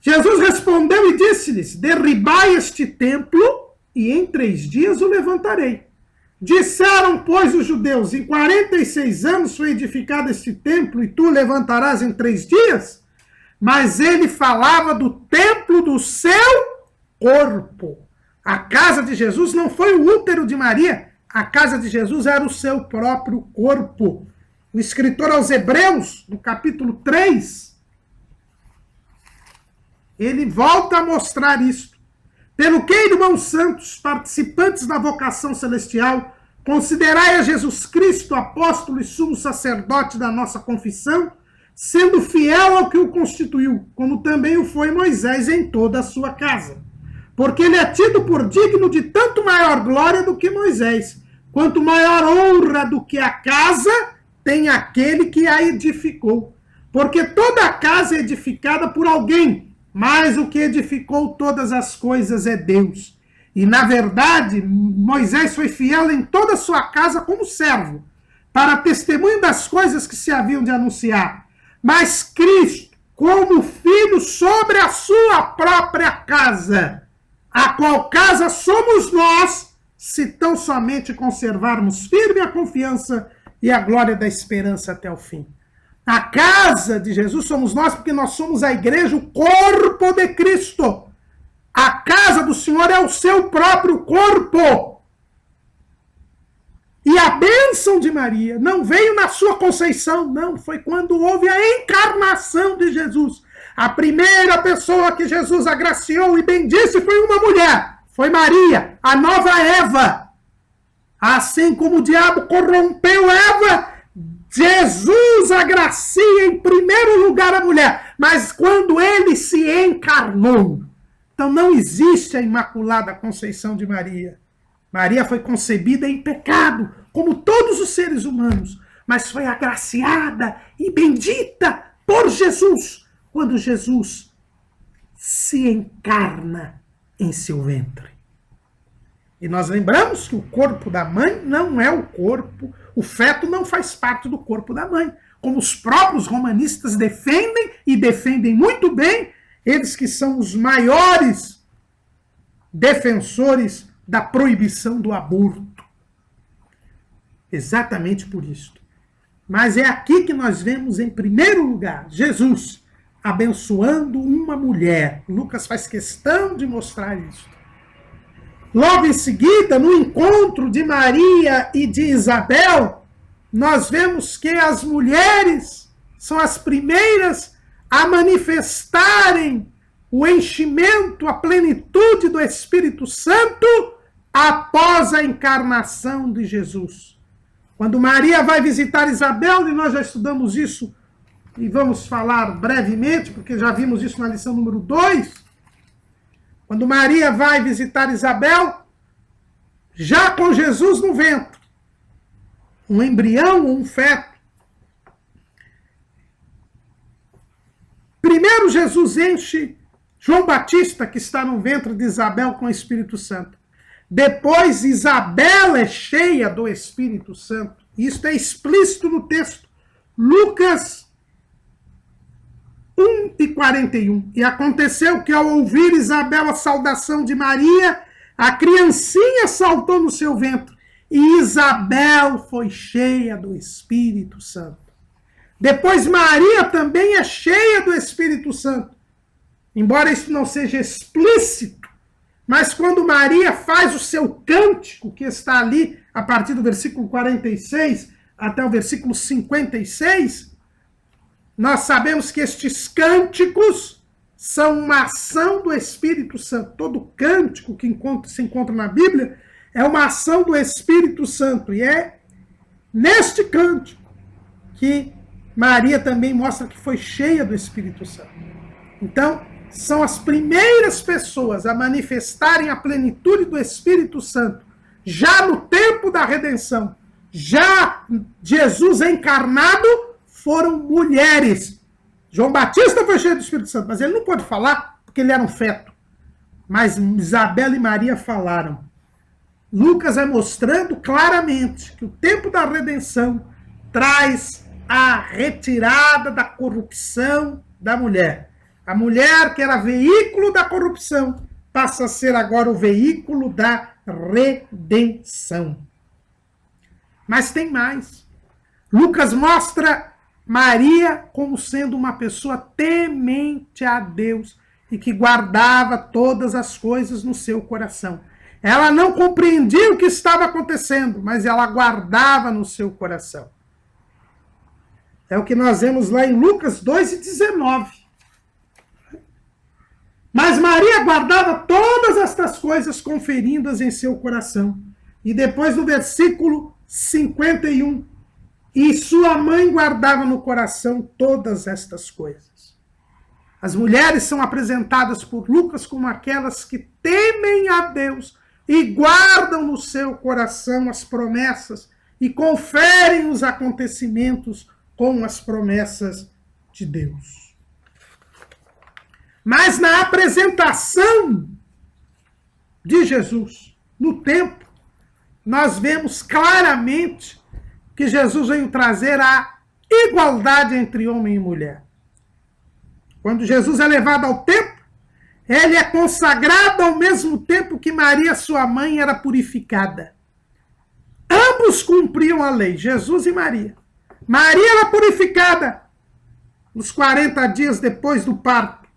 Jesus respondeu e disse-lhes: derribai este templo, e em 3 dias o levantarei. Disseram, pois, os judeus: em 46 anos foi edificado este templo, e tu o levantarás em 3 dias? Mas ele falava do templo do seu corpo. A casa de Jesus não foi o útero de Maria, a casa de Jesus era o seu próprio corpo. O escritor aos Hebreus, no capítulo 3, ele volta a mostrar isto. Pelo que, irmãos santos, participantes da vocação celestial, considerai a Jesus Cristo, apóstolo e sumo sacerdote da nossa confissão, sendo fiel ao que o constituiu, como também o foi Moisés em toda a sua casa. Porque ele é tido por digno de tanto maior glória do que Moisés, quanto maior honra do que a casa tem aquele que a edificou. Porque toda a casa é edificada por alguém, mas o que edificou todas as coisas é Deus. E, na verdade, Moisés foi fiel em toda a sua casa como servo, para testemunho das coisas que se haviam de anunciar. Mas Cristo, como filho sobre a sua própria casa, a qual casa somos nós, se tão somente conservarmos firme a confiança e a glória da esperança até o fim. A casa de Jesus somos nós, porque nós somos a igreja, o corpo de Cristo. A casa do Senhor é o seu próprio corpo. E a bênção de Maria não veio na sua conceição, não. Foi quando houve a encarnação de Jesus. A primeira pessoa que Jesus agraciou e bendisse foi uma mulher. Foi Maria, a nova Eva. Assim como o diabo corrompeu Eva, Jesus agracia em primeiro lugar a mulher. Mas quando ele se encarnou, então não existe a Imaculada Conceição de Maria. Maria foi concebida em pecado, como todos os seres humanos, mas foi agraciada e bendita por Jesus, quando Jesus se encarna em seu ventre. E nós lembramos que o corpo da mãe não é o corpo, o feto não faz parte do corpo da mãe, como os próprios romanistas defendem, e defendem muito bem, eles que são os maiores defensores da proibição do aborto. Exatamente por isso. Mas é aqui que nós vemos, em primeiro lugar, Jesus abençoando uma mulher. Lucas faz questão de mostrar isso. Logo em seguida, no encontro de Maria e de Isabel, nós vemos que as mulheres são as primeiras a manifestarem o enchimento, a plenitude do Espírito Santo após a encarnação de Jesus. Quando Maria vai visitar Isabel, e nós já estudamos isso, e vamos falar brevemente, porque já vimos isso na lição número 2, quando Maria vai visitar Isabel, já com Jesus no ventre, um embrião ou um feto. Primeiro Jesus enche João Batista, que está no ventre de Isabel, com o Espírito Santo. Depois Isabel é cheia do Espírito Santo. Isso é explícito no texto. Lucas 1:41. E aconteceu que, ao ouvir Isabel a saudação de Maria, a criancinha saltou no seu ventre, e Isabel foi cheia do Espírito Santo. Depois Maria também é cheia do Espírito Santo. Embora isso não seja explícito, mas quando Maria faz o seu cântico, que está ali a partir do versículo 46 até o versículo 56, nós sabemos que estes cânticos são uma ação do Espírito Santo. Todo cântico que se encontra na Bíblia é uma ação do Espírito Santo. E é neste cântico que Maria também mostra que foi cheia do Espírito Santo. Então, são as primeiras pessoas a manifestarem a plenitude do Espírito Santo, já no tempo da redenção, já Jesus encarnado, foram mulheres. João Batista foi cheio do Espírito Santo, mas ele não pôde falar, porque ele era um feto. Mas Isabel e Maria falaram. Lucas vai mostrando claramente que o tempo da redenção traz a retirada da corrupção da mulher. A mulher, que era veículo da corrupção, passa a ser agora o veículo da redenção. Mas tem mais. Lucas mostra Maria como sendo uma pessoa temente a Deus e que guardava todas as coisas no seu coração. Ela não compreendia o que estava acontecendo, mas ela guardava no seu coração. É o que nós vemos lá em Lucas 2:19. Mas Maria guardava todas estas coisas, conferindo-as em seu coração. E depois no versículo 51, e sua mãe guardava no coração todas estas coisas. As mulheres são apresentadas por Lucas como aquelas que temem a Deus e guardam no seu coração as promessas e conferem os acontecimentos com as promessas de Deus. Mas na apresentação de Jesus, no templo, nós vemos claramente que Jesus veio trazer a igualdade entre homem e mulher. Quando Jesus é levado ao templo, ele é consagrado ao mesmo tempo que Maria, sua mãe, era purificada. Ambos cumpriam a lei, Jesus e Maria. Maria era purificada nos 40 dias depois do parto.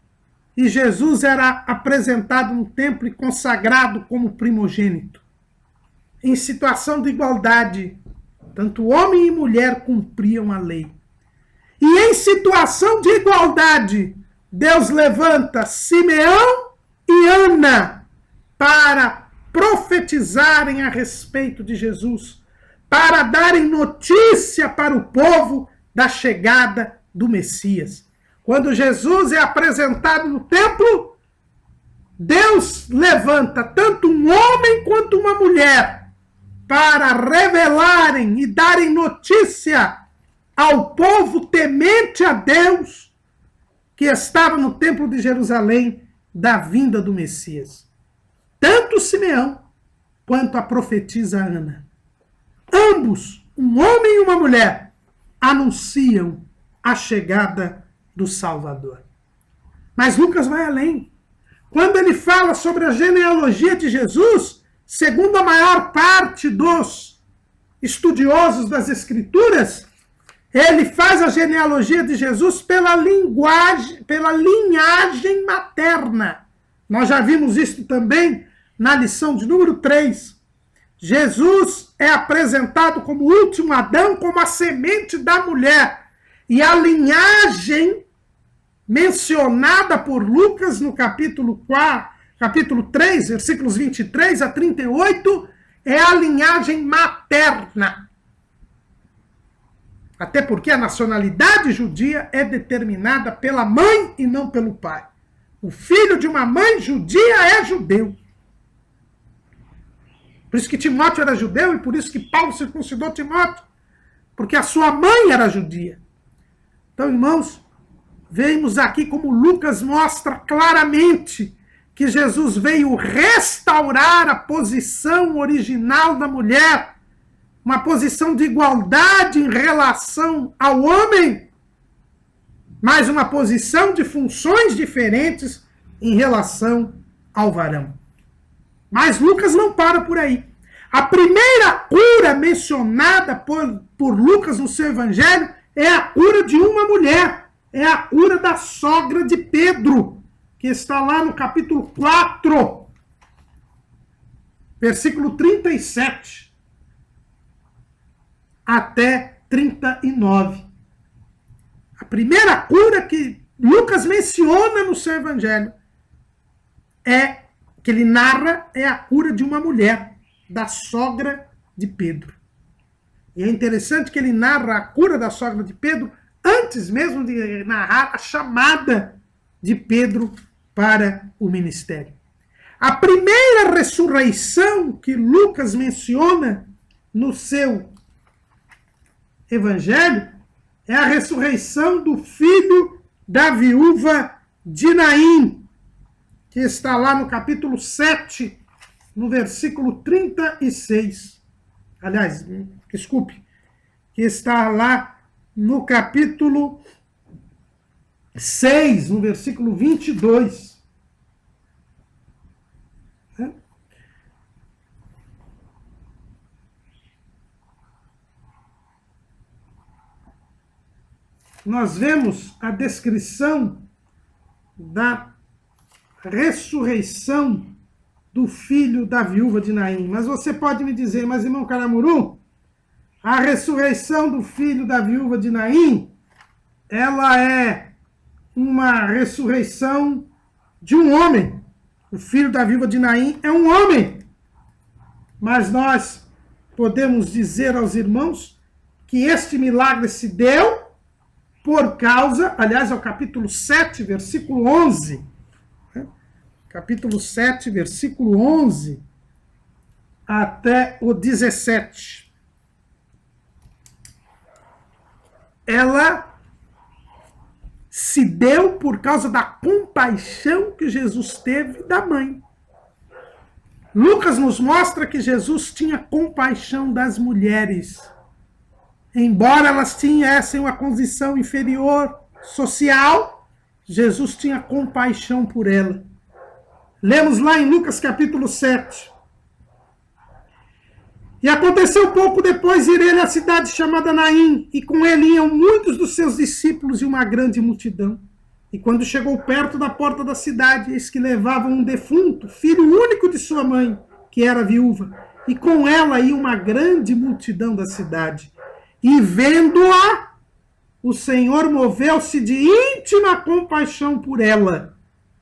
E Jesus era apresentado no templo e consagrado como primogênito. Em situação de igualdade, tanto homem e mulher cumpriam a lei. E em situação de igualdade, Deus levanta Simeão e Ana para profetizarem a respeito de Jesus, para darem notícia para o povo da chegada do Messias. Quando Jesus é apresentado no templo, Deus levanta tanto um homem quanto uma mulher para revelarem e darem notícia ao povo temente a Deus que estava no templo de Jerusalém da vinda do Messias. Tanto Simeão quanto a profetisa Ana. Ambos, um homem e uma mulher, anunciam a chegada do Salvador. Mas Lucas vai além. Quando ele fala sobre a genealogia de Jesus, segundo a maior parte dos estudiosos das Escrituras, ele faz a genealogia de Jesus pela linhagem materna. Nós já vimos isso também na lição de número 3. Jesus é apresentado como o último Adão, como a semente da mulher. E a linhagem mencionada por Lucas no capítulo 3, versículos 23 a 38, é a linhagem materna. Até porque a nacionalidade judia é determinada pela mãe e não pelo pai. O filho de uma mãe judia é judeu. Por isso que Timóteo era judeu e por isso que Paulo circuncidou Timóteo. Porque a sua mãe era judia. Então, irmãos, vemos aqui como Lucas mostra claramente que Jesus veio restaurar a posição original da mulher, uma posição de igualdade em relação ao homem, mas uma posição de funções diferentes em relação ao varão. Mas Lucas não para por aí. A primeira cura mencionada por Lucas no seu evangelho é a cura de uma mulher. É a cura da sogra de Pedro, que está lá no capítulo 4, versículo 37 até 39. A primeira cura que Lucas menciona no seu evangelho que ele narra, é a cura de uma mulher, da sogra de Pedro. E é interessante que ele narra a cura da sogra de Pedro antes mesmo de narrar a chamada de Pedro para o ministério. A primeira ressurreição que Lucas menciona no seu evangelho é a ressurreição do filho da viúva de Naim, que está lá no capítulo 7, no versículo 36. Aliás, desculpe, que está lá no capítulo 6, no versículo 22. Nós vemos a descrição da ressurreição do filho da viúva de Naim. Mas você pode me dizer, mas irmão Caramuru, a ressurreição do filho da viúva de Naim, ela é uma ressurreição de um homem. O filho da viúva de Naim é um homem. Mas nós podemos dizer aos irmãos que este milagre se deu por causa, aliás, é o capítulo 7, versículo 11. Capítulo 7, versículo 11 até o 17. Ela se deu por causa da compaixão que Jesus teve da mãe. Lucas nos mostra que Jesus tinha compaixão das mulheres. Embora elas tivessem uma condição inferior social, Jesus tinha compaixão por ela. Lemos lá em Lucas capítulo 7. E aconteceu pouco depois ir ele à cidade chamada Naim, e com ele iam muitos dos seus discípulos e uma grande multidão. E quando chegou perto da porta da cidade, eis que levavam um defunto, filho único de sua mãe, que era viúva, e com ela ia uma grande multidão da cidade. E vendo-a, o Senhor moveu-se de íntima compaixão por ela,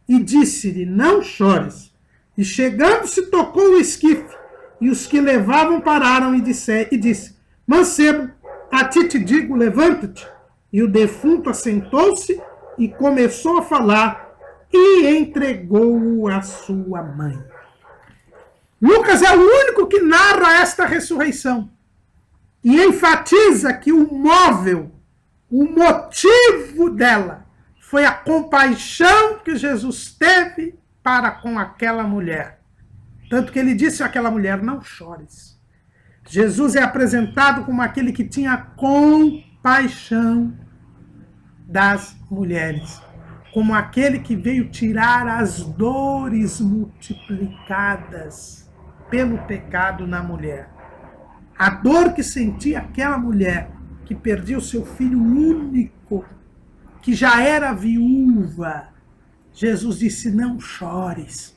e disse-lhe, não chores. E chegando-se, tocou o esquife, e os que levavam pararam e disse, mancebo, a ti te digo, levanta-te. E o defunto assentou-se e começou a falar, e entregou-o à sua mãe. Lucas é o único que narra esta ressurreição, e enfatiza que o móvel, o motivo dela, foi a compaixão que Jesus teve para com aquela mulher. Tanto que ele disse àquela mulher, não chores. Jesus é apresentado como aquele que tinha compaixão das mulheres. Como aquele que veio tirar as dores multiplicadas pelo pecado na mulher. A dor que sentia aquela mulher que perdia o seu filho único, que já era viúva. Jesus disse, não chores.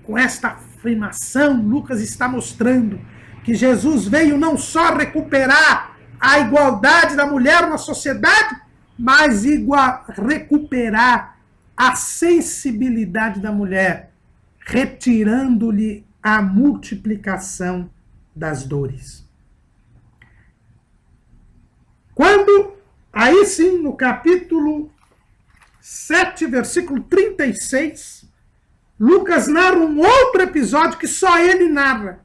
Com esta afirmação, Lucas está mostrando que Jesus veio não só recuperar a igualdade da mulher na sociedade, mas recuperar a sensibilidade da mulher, retirando-lhe a multiplicação das dores. Quando, aí sim, no capítulo 7, versículo 36, Lucas narra um outro episódio que só ele narra,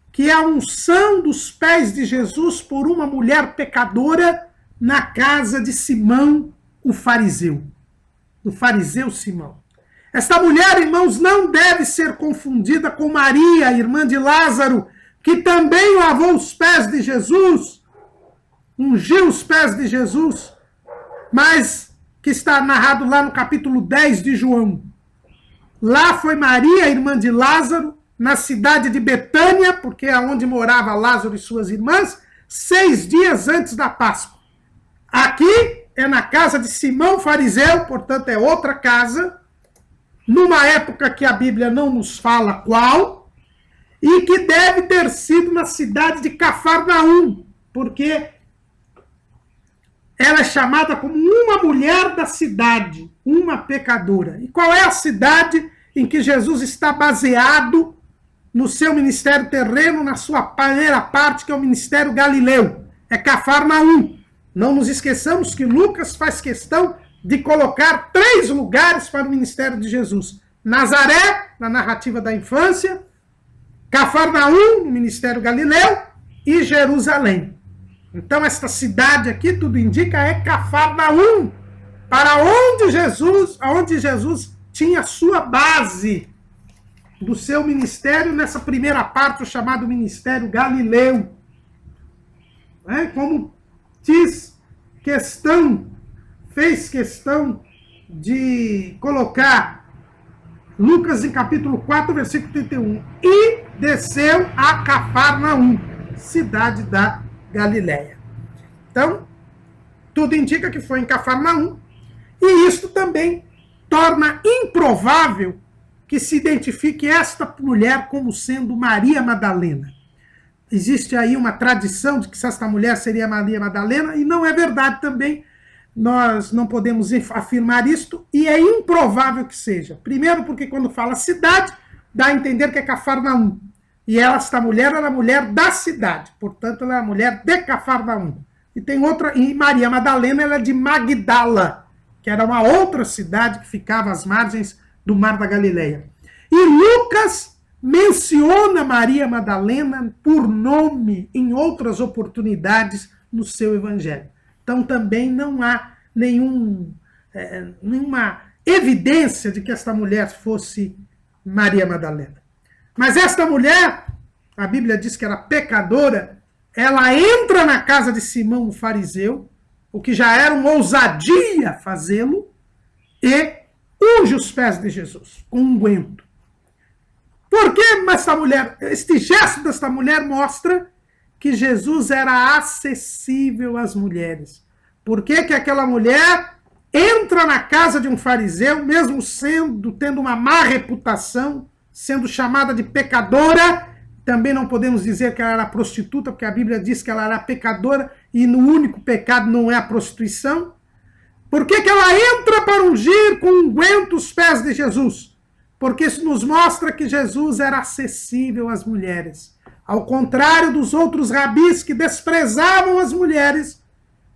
que é a unção dos pés de Jesus por uma mulher pecadora na casa de Simão, o fariseu. Do fariseu Simão. Esta mulher, irmãos, não deve ser confundida com Maria, irmã de Lázaro, que também lavou os pés de Jesus, ungiu os pés de Jesus, mas que está narrado lá no capítulo 10 de João. Lá foi Maria, irmã de Lázaro, na cidade de Betânia, porque é onde morava Lázaro e suas irmãs, 6 dias antes da Páscoa. Aqui é na casa de Simão fariseu, portanto é outra casa, numa época que a Bíblia não nos fala qual, e que deve ter sido na cidade de Cafarnaum, porque ela é chamada como uma mulher da cidade, uma pecadora. E qual é a cidade em que Jesus está baseado no seu ministério terreno, na sua primeira parte, que é o ministério galileu? É Cafarnaum. Não nos esqueçamos que Lucas faz questão de colocar 3 lugares para o ministério de Jesus. Nazaré, na narrativa da infância, Cafarnaum, no ministério galileu, e Jerusalém. Então, esta cidade aqui, tudo indica, é Cafarnaum, para onde Jesus tinha sua base do seu ministério, nessa primeira parte, o chamado ministério galileu. Como fez questão de colocar Lucas em capítulo 4, versículo 31. E desceu a Cafarnaum, cidade da Galileia. Então, tudo indica que foi em Cafarnaum, e isto também torna improvável que se identifique esta mulher como sendo Maria Madalena. Existe aí uma tradição de que esta mulher seria Maria Madalena, e não é verdade também, nós não podemos afirmar isto, e é improvável que seja. Primeiro porque quando fala cidade, dá a entender que é Cafarnaum. E esta mulher era a mulher da cidade, portanto ela é a mulher de Cafarnaum. E tem outra, e Maria Madalena, ela é de Magdala, que era uma outra cidade que ficava às margens do Mar da Galileia. E Lucas menciona Maria Madalena por nome em outras oportunidades no seu evangelho. Então também não há nenhuma evidência de que esta mulher fosse Maria Madalena. Mas esta mulher, a Bíblia diz que era pecadora, ela entra na casa de Simão o fariseu, o que já era uma ousadia fazê-lo, e unge os pés de Jesus com unguento. Por que este gesto desta mulher mostra que Jesus era acessível às mulheres? Por que aquela mulher entra na casa de um fariseu, mesmo tendo uma má reputação, sendo chamada de pecadora? Também não podemos dizer que ela era prostituta, porque a Bíblia diz que ela era pecadora, e no único pecado não é a prostituição. Por que ela entra para ungir com unguento os pés de Jesus? Porque isso nos mostra que Jesus era acessível às mulheres. Ao contrário dos outros rabis que desprezavam as mulheres,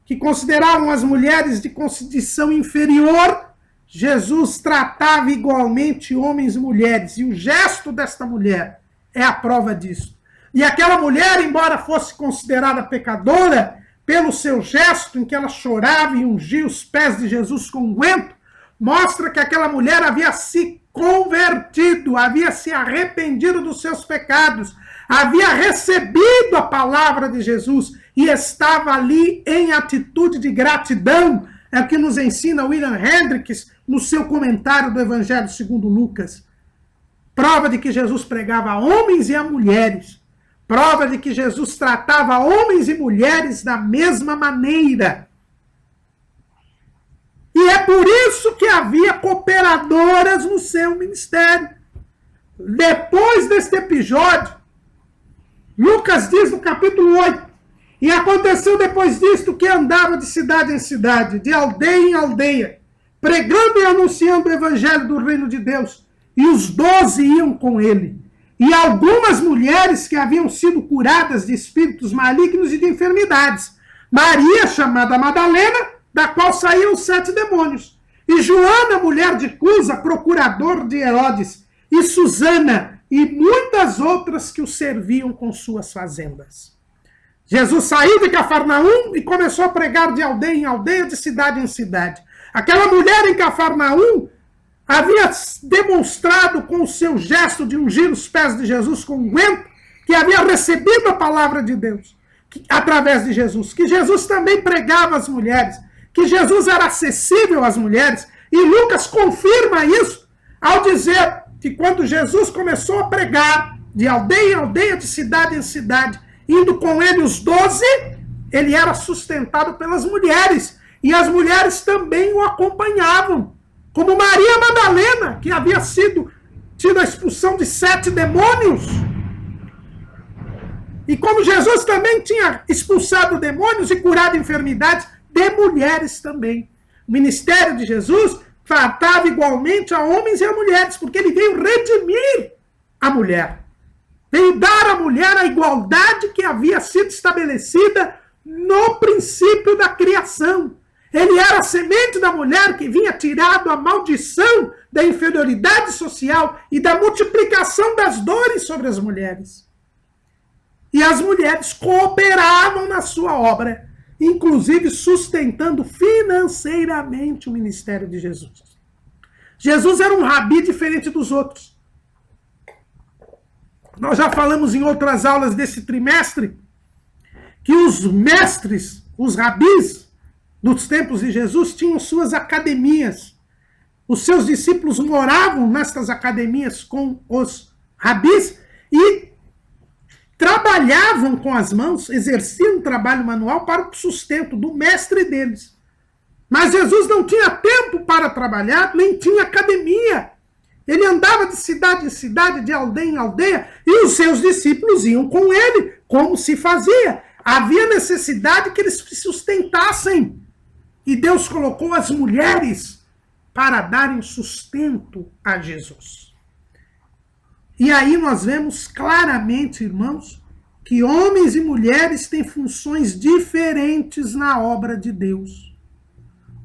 que consideravam as mulheres de condição inferior, Jesus tratava igualmente homens e mulheres. E o gesto desta mulher é a prova disso. E aquela mulher, embora fosse considerada pecadora, pelo seu gesto em que ela chorava e ungia os pés de Jesus com unguento, mostra que aquela mulher havia se convertido, havia se arrependido dos seus pecados, havia recebido a palavra de Jesus e estava ali em atitude de gratidão. É o que nos ensina William Hendricks no seu comentário do Evangelho segundo Lucas. Prova de que Jesus pregava a homens e a mulheres. Prova de que Jesus tratava homens e mulheres da mesma maneira. E é por isso que havia cooperadoras no seu ministério. Depois deste episódio, Lucas diz no capítulo 8, e aconteceu depois disto que andava de cidade em cidade, de aldeia em aldeia, pregando e anunciando o evangelho do reino de Deus, e os 12 iam com ele. E algumas mulheres que haviam sido curadas de espíritos malignos e de enfermidades. Maria, chamada Madalena, da qual saíam 7 demônios. E Joana, mulher de Cusa, procurador de Herodes. E Susana, e muitas outras que o serviam com suas fazendas. Jesus saiu de Cafarnaum e começou a pregar de aldeia em aldeia, de cidade em cidade. Aquela mulher em Cafarnaum havia demonstrado com o seu gesto de ungir os pés de Jesus com unguento que havia recebido a palavra de Deus através de Jesus, que Jesus também pregava às mulheres, que Jesus era acessível às mulheres, e Lucas confirma isso ao dizer que quando Jesus começou a pregar, de aldeia em aldeia, de cidade em cidade, indo com ele os 12, ele era sustentado pelas mulheres. E as mulheres também o acompanhavam. Como Maria Madalena, que havia tido a expulsão de 7 demônios. E como Jesus também tinha expulsado demônios e curado enfermidades, de mulheres também. O ministério de Jesus tratava igualmente a homens e a mulheres, porque ele veio redimir a mulher. Veio dar à mulher a igualdade que havia sido estabelecida no princípio da criação. Ele era a semente da mulher que vinha tirado a maldição da inferioridade social e da multiplicação das dores sobre as mulheres. E as mulheres cooperavam na sua obra, inclusive sustentando financeiramente o ministério de Jesus. Jesus era um rabi diferente dos outros. Nós já falamos em outras aulas desse trimestre que os mestres, os rabis dos tempos de Jesus tinham suas academias. Os seus discípulos moravam nestas academias com os rabis e trabalhavam com as mãos, exerciam um trabalho manual para o sustento do mestre deles. Mas Jesus não tinha tempo para trabalhar, nem tinha academia. Ele andava de cidade em cidade, de aldeia em aldeia, e os seus discípulos iam com ele, como se fazia. Havia necessidade que eles se sustentassem. E Deus colocou as mulheres para darem sustento a Jesus. E aí nós vemos claramente, irmãos, que homens e mulheres têm funções diferentes na obra de Deus.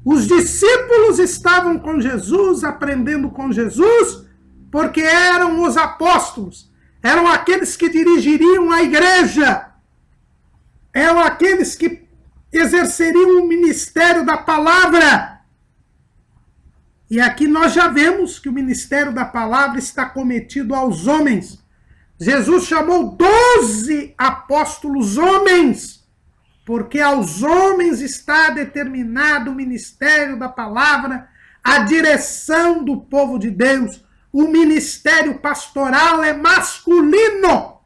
Os discípulos estavam com Jesus, aprendendo com Jesus, porque eram os apóstolos, eram aqueles que dirigiriam a igreja, eram aqueles que exerceriam o ministério da palavra. E aqui nós já vemos que o ministério da palavra está cometido aos homens. Jesus chamou 12 apóstolos homens, porque aos homens está determinado o ministério da palavra, a direção do povo de Deus. O ministério pastoral é masculino.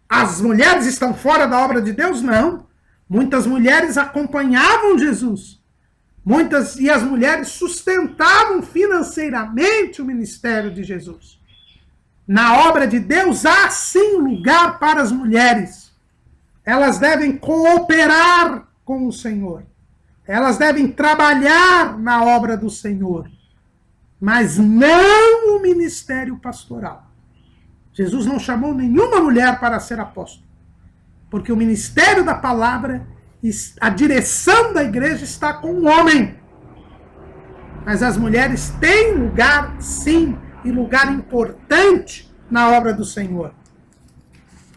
As mulheres estão fora da obra de Deus? Não. Muitas mulheres acompanhavam Jesus. E as mulheres sustentavam financeiramente o ministério de Jesus. Na obra de Deus há sim lugar para as mulheres. Elas devem cooperar com o Senhor. Elas devem trabalhar na obra do Senhor. Mas não o ministério pastoral. Jesus não chamou nenhuma mulher para ser apóstolo. Porque o ministério da palavra, a direção da igreja está com o homem. Mas as mulheres têm lugar, sim, e lugar importante na obra do Senhor.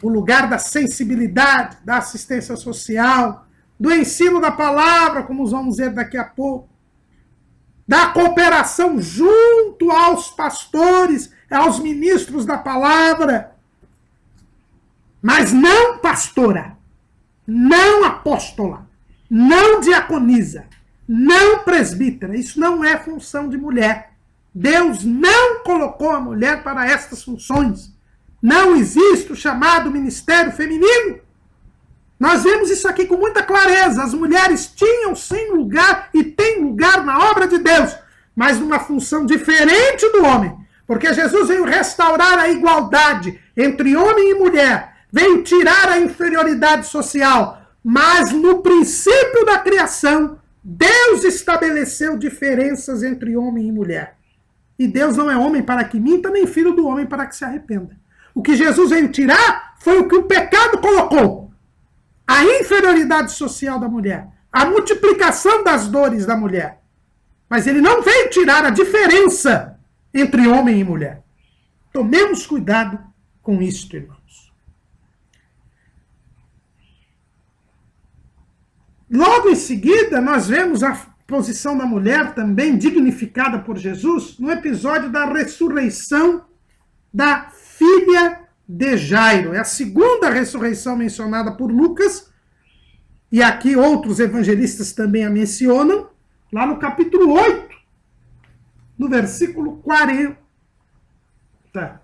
O lugar da sensibilidade, da assistência social, do ensino da palavra, como vamos ver daqui a pouco, da cooperação junto aos pastores, aos ministros da palavra, mas não pastora, não apóstola, não diaconisa, não presbítera. Isso não é função de mulher. Deus não colocou a mulher para estas funções. Não existe o chamado ministério feminino. Nós vemos isso aqui com muita clareza. As mulheres tinham sim lugar e têm lugar na obra de Deus, mas numa função diferente do homem. Porque Jesus veio restaurar a igualdade entre homem e mulher, veio tirar a inferioridade social, mas no princípio da criação, Deus estabeleceu diferenças entre homem e mulher. E Deus não é homem para que minta, nem filho do homem para que se arrependa. O que Jesus veio tirar foi o que o pecado colocou. A inferioridade social da mulher, a multiplicação das dores da mulher. Mas ele não veio tirar a diferença entre homem e mulher. Tomemos cuidado com isto, irmãos. Logo em seguida, nós vemos a posição da mulher também dignificada por Jesus no episódio da ressurreição da filha de Jairo. É a segunda ressurreição mencionada por Lucas, e aqui outros evangelistas também a mencionam, lá no capítulo 8, no versículo 30,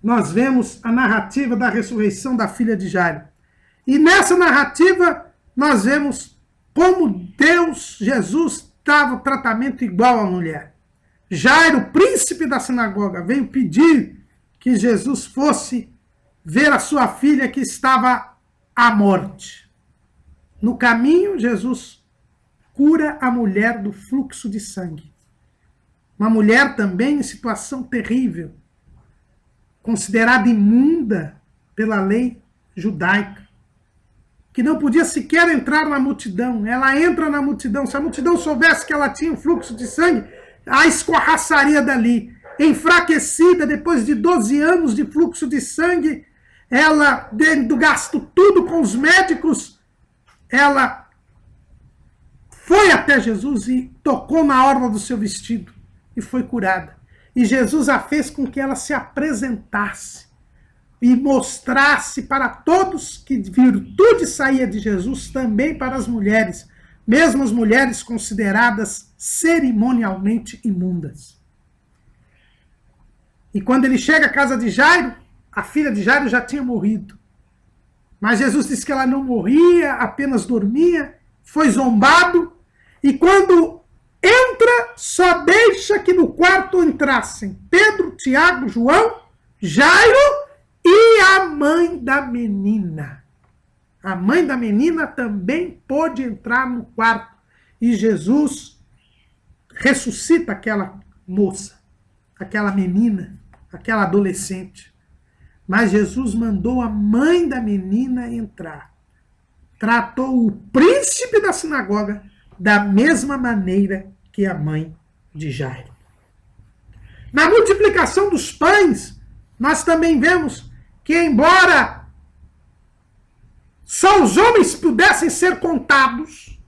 nós vemos a narrativa da ressurreição da filha de Jairo. E nessa narrativa, nós vemos como Deus, Jesus, dava tratamento igual à mulher. Jairo, príncipe da sinagoga, veio pedir que Jesus fosse ver a sua filha que estava à morte. No caminho, Jesus cura a mulher do fluxo de sangue. Uma mulher também em situação terrível, considerada imunda pela lei judaica, que não podia sequer entrar na multidão. Ela entra na multidão. Se a multidão soubesse que ela tinha um fluxo de sangue, a escorraçaria dali. Enfraquecida, depois de 12 anos de fluxo de sangue, ela, tendo gasto tudo com os médicos, ela foi até Jesus e tocou na orla do seu vestido e foi curada. E Jesus a fez com que ela se apresentasse e mostrasse para todos que virtude saía de Jesus, também para as mulheres, mesmo as mulheres consideradas cerimonialmente imundas. E quando ele chega à casa de Jairo, a filha de Jairo já tinha morrido. Mas Jesus disse que ela não morria, apenas dormia, foi zombado, e quando entra, só deixa que no quarto entrassem Pedro, Tiago, João, Jairo e a mãe da menina. A mãe da menina também pôde entrar no quarto. E Jesus ressuscita aquela moça, aquela menina, aquela adolescente. Mas Jesus mandou a mãe da menina entrar. Tratou o príncipe da sinagoga da mesma maneira que a mãe de Jairo. Na multiplicação dos pães, nós também vemos que, embora só os homens pudessem ser contados,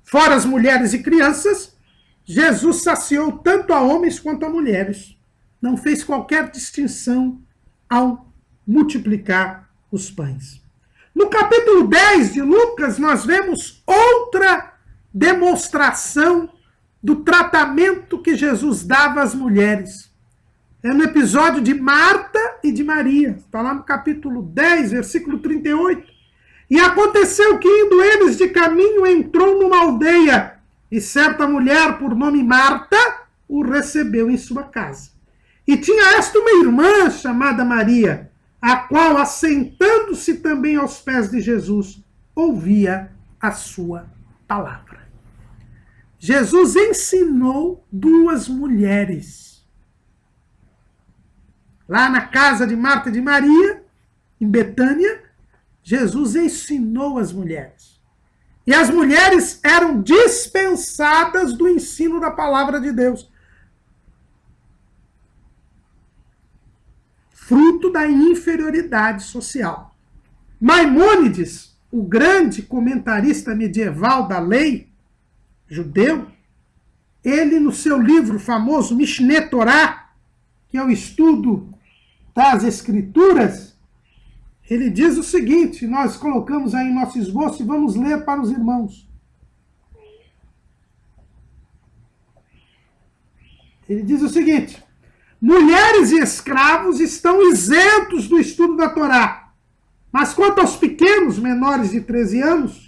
fora as mulheres e crianças, Jesus saciou tanto a homens quanto a mulheres. Não fez qualquer distinção ao multiplicar os pães. No capítulo 10 de Lucas, nós vemos outra demonstração do tratamento que Jesus dava às mulheres. É no episódio de Marta e de Maria. Está lá no capítulo 10, versículo 38. E aconteceu que, indo eles de caminho, entrou numa aldeia, e certa mulher, por nome Marta, o recebeu em sua casa. E tinha esta uma irmã chamada Maria, a qual, assentando-se também aos pés de Jesus, ouvia a sua palavra. Jesus ensinou duas mulheres. Lá na casa de Marta e de Maria, em Betânia, Jesus ensinou as mulheres. E as mulheres eram dispensadas do ensino da palavra de Deus. Fruto da inferioridade social. Maimônides, o grande comentarista medieval da lei judeu, ele no seu livro famoso Mishneh Torah, que é o estudo das escrituras, ele diz o seguinte, nós colocamos aí em nosso esboço e vamos ler para os irmãos. Ele diz o seguinte: mulheres e escravos estão isentos do estudo da Torá, mas quanto aos pequenos, menores de 13 anos,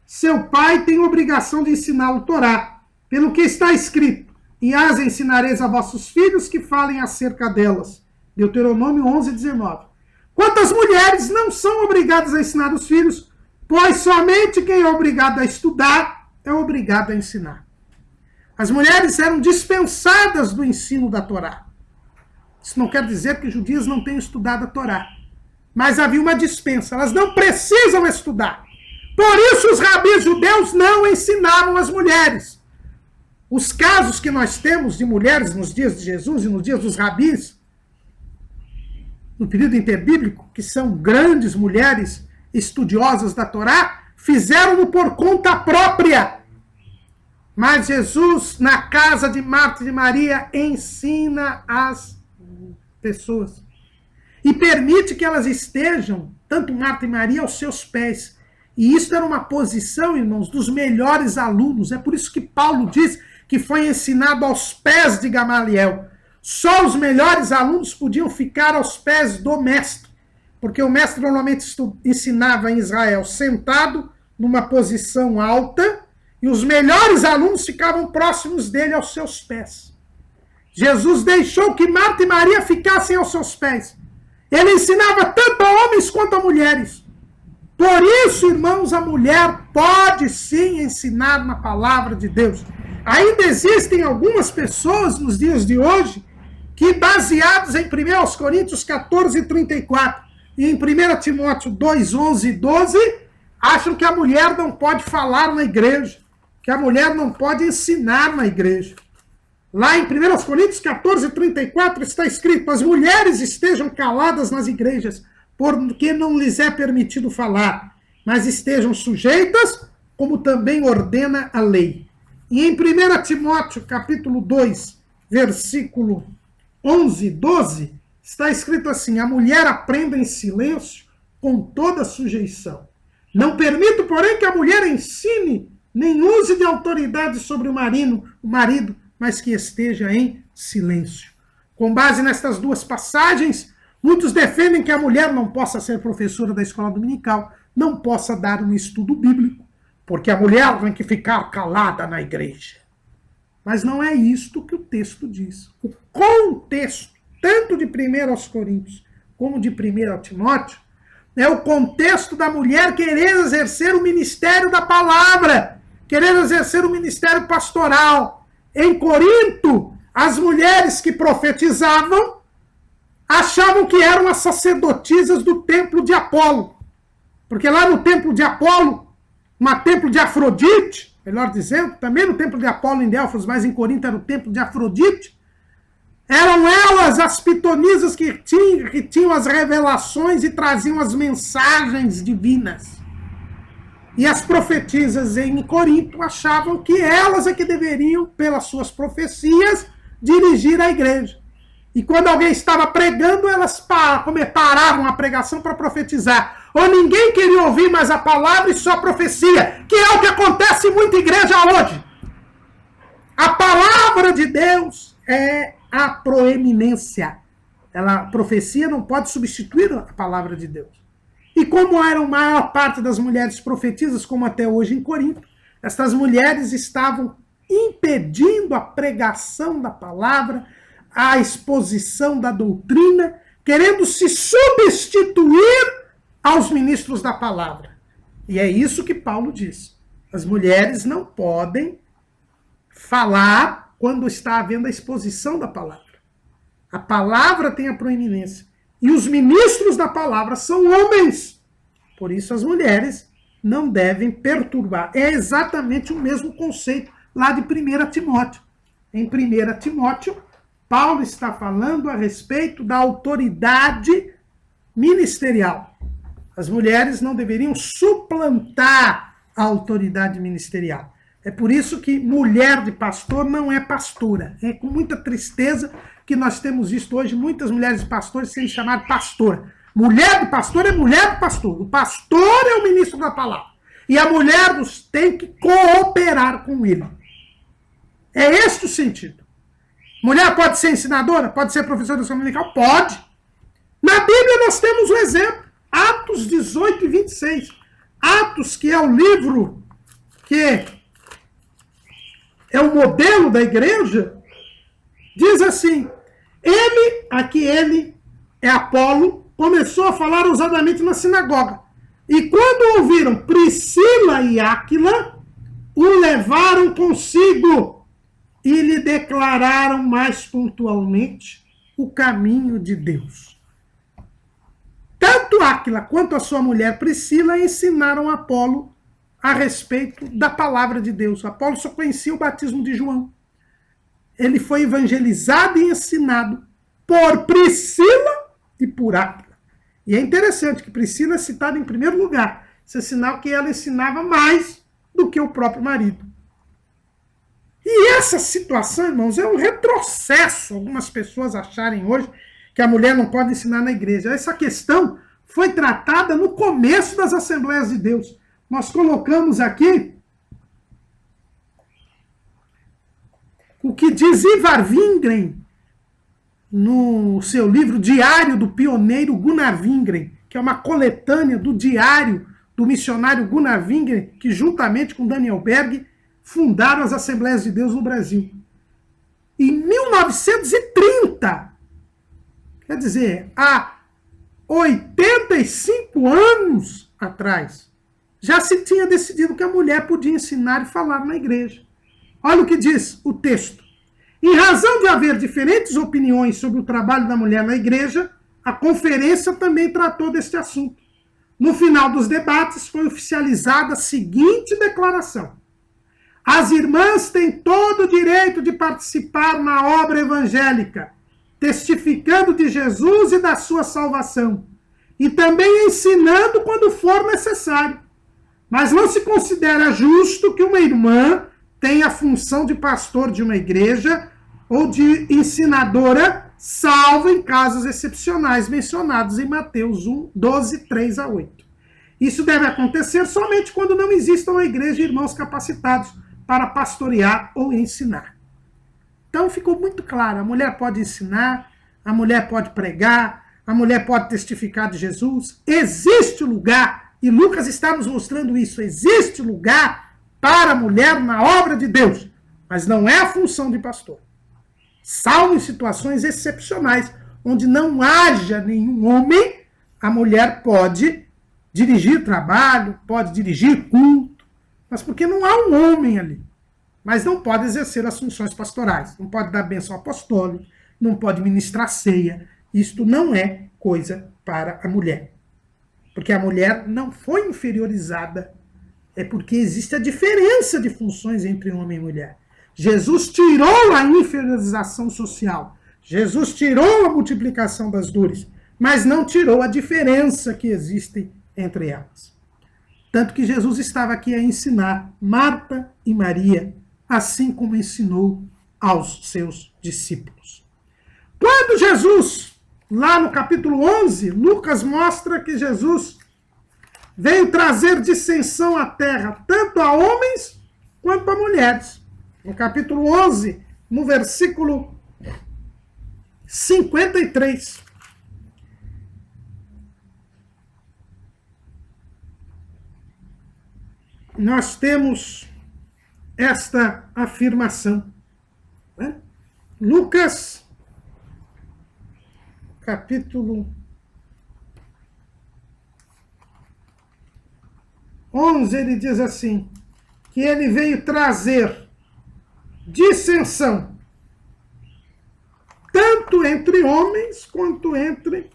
seu pai tem obrigação de ensiná-lo Torá, pelo que está escrito, e as ensinareis a vossos filhos que falem acerca delas. Deuteronômio 11, 19. Quanto às mulheres, não são obrigadas a ensinar os filhos, pois somente quem é obrigado a estudar é obrigado a ensinar. As mulheres eram dispensadas do ensino da Torá. Isso não quer dizer que os judeus não tenham estudado a Torá, mas havia uma dispensa, elas não precisam estudar. Por isso os rabis judeus não ensinavam as mulheres. Os casos que nós temos de mulheres nos dias de Jesus e nos dias dos rabis, no período interbíblico, que são grandes mulheres estudiosas da Torá, fizeram-no por conta própria. Mas Jesus, na casa de Marta e de Maria, ensina as pessoas. E permite que elas estejam, tanto Marta e Maria, aos seus pés. E isso era uma posição, irmãos, dos melhores alunos. É por isso que Paulo diz que foi ensinado aos pés de Gamaliel. Só os melhores alunos podiam ficar aos pés do mestre, porque o mestre normalmente ensinava em Israel sentado, numa posição alta, e os melhores alunos ficavam próximos dele, aos seus pés. Jesus deixou que Marta e Maria ficassem aos seus pés. Ele ensinava tanto a homens quanto a mulheres. Por isso, irmãos, a mulher pode sim ensinar na palavra de Deus. Ainda existem algumas pessoas nos dias de hoje que, baseados em 1 Coríntios 14, 34 e em 1 Timóteo 2, 11 e 12, acham que a mulher não pode falar na igreja, que a mulher não pode ensinar na igreja. Lá em 1 Coríntios 14, 34 está escrito: as mulheres estejam caladas nas igrejas, porque não lhes é permitido falar, mas estejam sujeitas, como também ordena a lei. E em 1 Timóteo capítulo 2, versículo 11, 12, está escrito assim: a mulher aprenda em silêncio, com toda sujeição. Não permito, porém, que a mulher ensine, nem use de autoridade sobre o marido, mas que esteja em silêncio. Com base nestas duas passagens, muitos defendem que a mulher não possa ser professora da escola dominical, não possa dar um estudo bíblico, porque a mulher tem que ficar calada na igreja. Mas não é isto que o texto diz. O contexto, tanto de 1 Coríntios como de 1 Timóteo, é o contexto da mulher querer exercer o ministério da palavra, querer exercer o ministério pastoral. Em Corinto, as mulheres que profetizavam achavam que eram as sacerdotisas do templo de Apolo. Porque lá no templo de Apolo, no templo de Afrodite, melhor dizendo, também no templo de Apolo em Delfos, mas em Corinto era o templo de Afrodite, eram elas as pitonisas que tinham as revelações e traziam as mensagens divinas. E as profetisas em Corinto achavam que elas é que deveriam, pelas suas profecias, dirigir a igreja. E quando alguém estava pregando, elas paravam a pregação para profetizar. Ou ninguém queria ouvir mais a palavra e só a profecia, que é o que acontece em muita igreja hoje. A palavra de Deus é a proeminência. A profecia não pode substituir a palavra de Deus. E como eram a maior parte das mulheres profetisas, como até hoje em Corinto, estas mulheres estavam impedindo a pregação da palavra, a exposição da doutrina, querendo se substituir aos ministros da palavra. E é isso que Paulo diz. As mulheres não podem falar quando está havendo a exposição da palavra. A palavra tem a proeminência. E os ministros da palavra são homens. Por isso as mulheres não devem perturbar. É exatamente o mesmo conceito lá de 1 Timóteo. Em 1 Timóteo, Paulo está falando a respeito da autoridade ministerial. As mulheres não deveriam suplantar a autoridade ministerial. É por isso que mulher de pastor não é pastora. É com muita tristeza que nós temos visto hoje muitas mulheres de pastores sendo chamadas pastora. Mulher de pastor é mulher de pastor. O pastor é o ministro da palavra. E a mulher tem que cooperar com ele. É este o sentido. Mulher pode ser ensinadora? Pode ser professora de escola dominical? Pode. Na Bíblia nós temos um exemplo. Atos 18 e 26. Atos, que é o livro que é o modelo da igreja, diz assim: ele é Apolo, começou a falar ousadamente na sinagoga. E quando ouviram Priscila e Áquila, o levaram consigo e lhe declararam mais pontualmente o caminho de Deus. Tanto Áquila quanto a sua mulher Priscila ensinaram a Apolo a respeito da palavra de Deus. Apolo só conhecia o batismo de João. Ele foi evangelizado e ensinado por Priscila e por Áquila. E é interessante que Priscila é citada em primeiro lugar. Isso é sinal que ela ensinava mais do que o próprio marido. E essa situação, irmãos, é um retrocesso. Algumas pessoas acharem hoje que a mulher não pode ensinar na igreja. Essa questão foi tratada no começo das Assembleias de Deus. Nós colocamos aqui o que diz Ivar Wingren no seu livro Diário do Pioneiro Gunnar Wingren, que é uma coletânea do diário do missionário Gunnar Wingren, que juntamente com Daniel Berg fundaram as Assembleias de Deus no Brasil. Em 1930, quer dizer, há 85 anos atrás, já se tinha decidido que a mulher podia ensinar e falar na igreja. Olha o que diz o texto. Em razão de haver diferentes opiniões sobre o trabalho da mulher na igreja, a conferência também tratou deste assunto. No final dos debates, foi oficializada a seguinte declaração: as irmãs têm todo o direito de participar na obra evangélica, testificando de Jesus e da sua salvação, e também ensinando quando for necessário. Mas não se considera justo que uma irmã tenha a função de pastor de uma igreja ou de ensinadora, salvo em casos excepcionais mencionados em Mateus 1, 12, 3 a 8. Isso deve acontecer somente quando não existam na igreja irmãos capacitados para pastorear ou ensinar. Então ficou muito claro, a mulher pode ensinar, a mulher pode pregar, a mulher pode testificar de Jesus. Existe lugar, e Lucas está nos mostrando isso, existe lugar para a mulher na obra de Deus, mas não é a função de pastor. Salvo em situações excepcionais, onde não haja nenhum homem, a mulher pode dirigir trabalho, pode dirigir culto, mas porque não há um homem ali. Mas não pode exercer as funções pastorais, não pode dar bênção apostólica, não pode ministrar ceia. Isto não é coisa para a mulher. Porque a mulher não foi inferiorizada, é porque existe a diferença de funções entre homem e mulher. Jesus tirou a inferiorização social, Jesus tirou a multiplicação das dores, mas não tirou a diferença que existe entre elas. Tanto que Jesus estava aqui a ensinar Marta e Maria, assim como ensinou aos seus discípulos. Quando Jesus, lá no capítulo 11, Lucas mostra que Jesus veio trazer dissensão à terra, tanto a homens quanto a mulheres. No capítulo 11, no versículo 53. Nós temos esta afirmação. Né? Lucas, capítulo 11, ele diz assim, que ele veio trazer dissensão, tanto entre homens quanto entre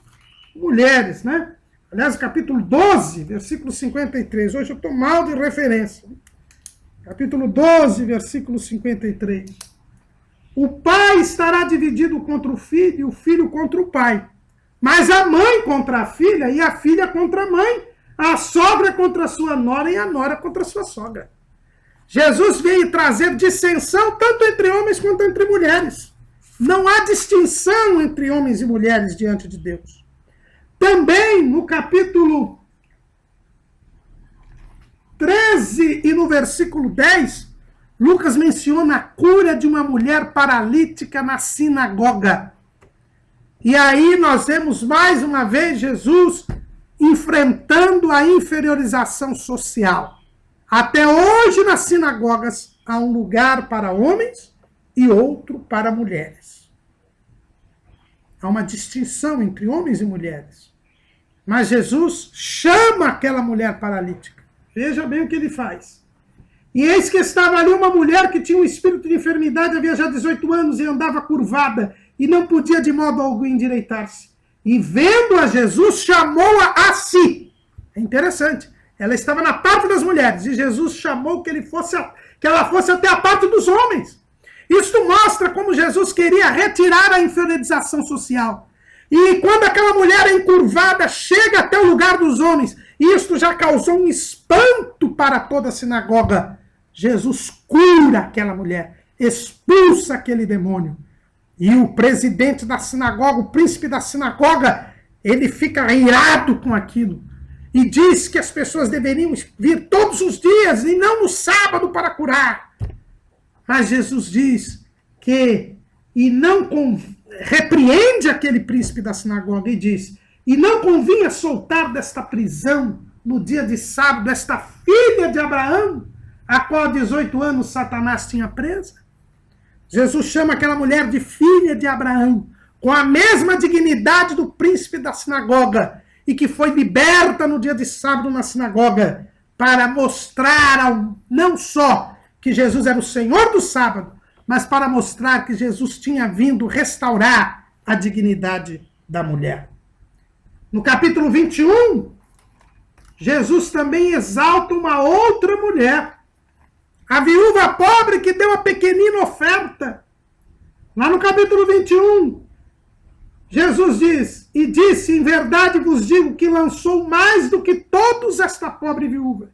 mulheres, né? Aliás, capítulo 12, versículo 53. Hoje eu estou mal de referência. Capítulo 12, versículo 53. O pai estará dividido contra o filho e o filho contra o pai. Mas a mãe contra a filha e a filha contra a mãe. A sogra contra a sua nora e a nora contra a sua sogra. Jesus veio trazer dissensão tanto entre homens quanto entre mulheres. Não há distinção entre homens e mulheres diante de Deus. Também no capítulo 13 e no versículo 10, Lucas menciona a cura de uma mulher paralítica na sinagoga. E aí nós vemos mais uma vez Jesus enfrentando a inferiorização social. Até hoje nas sinagogas há um lugar para homens e outro para mulheres. Há uma distinção entre homens e mulheres. Mas Jesus chama aquela mulher paralítica. Veja bem o que ele faz. E eis que estava ali uma mulher que tinha um espírito de enfermidade, havia já 18 anos e andava curvada e não podia de modo algum endireitar-se. E vendo a Jesus, chamou-a a si. É interessante. Ela estava na parte das mulheres e Jesus chamou que ela fosse até a parte dos homens. Isso mostra como Jesus queria retirar a inferiorização social. E quando aquela mulher encurvada chega até o lugar dos homens, isto já causou um espanto para toda a sinagoga. Jesus cura aquela mulher, expulsa aquele demônio. E o presidente da sinagoga, o príncipe da sinagoga, ele fica irado com aquilo. E diz que as pessoas deveriam vir todos os dias e não no sábado para curar. Mas Jesus diz que e repreende aquele príncipe da sinagoga e diz: e não convinha soltar desta prisão no dia de sábado esta filha de Abraão, a qual há 18 anos Satanás tinha presa? Jesus chama aquela mulher de filha de Abraão, com a mesma dignidade do príncipe da sinagoga, e que foi liberta no dia de sábado na sinagoga, para mostrar não só que Jesus era o Senhor do sábado, mas para mostrar que Jesus tinha vindo restaurar a dignidade da mulher. No capítulo 21, Jesus também exalta uma outra mulher, a viúva pobre que deu a pequenina oferta. Lá no capítulo 21, Jesus diz: e disse, em verdade vos digo que lançou mais do que todos esta pobre viúva,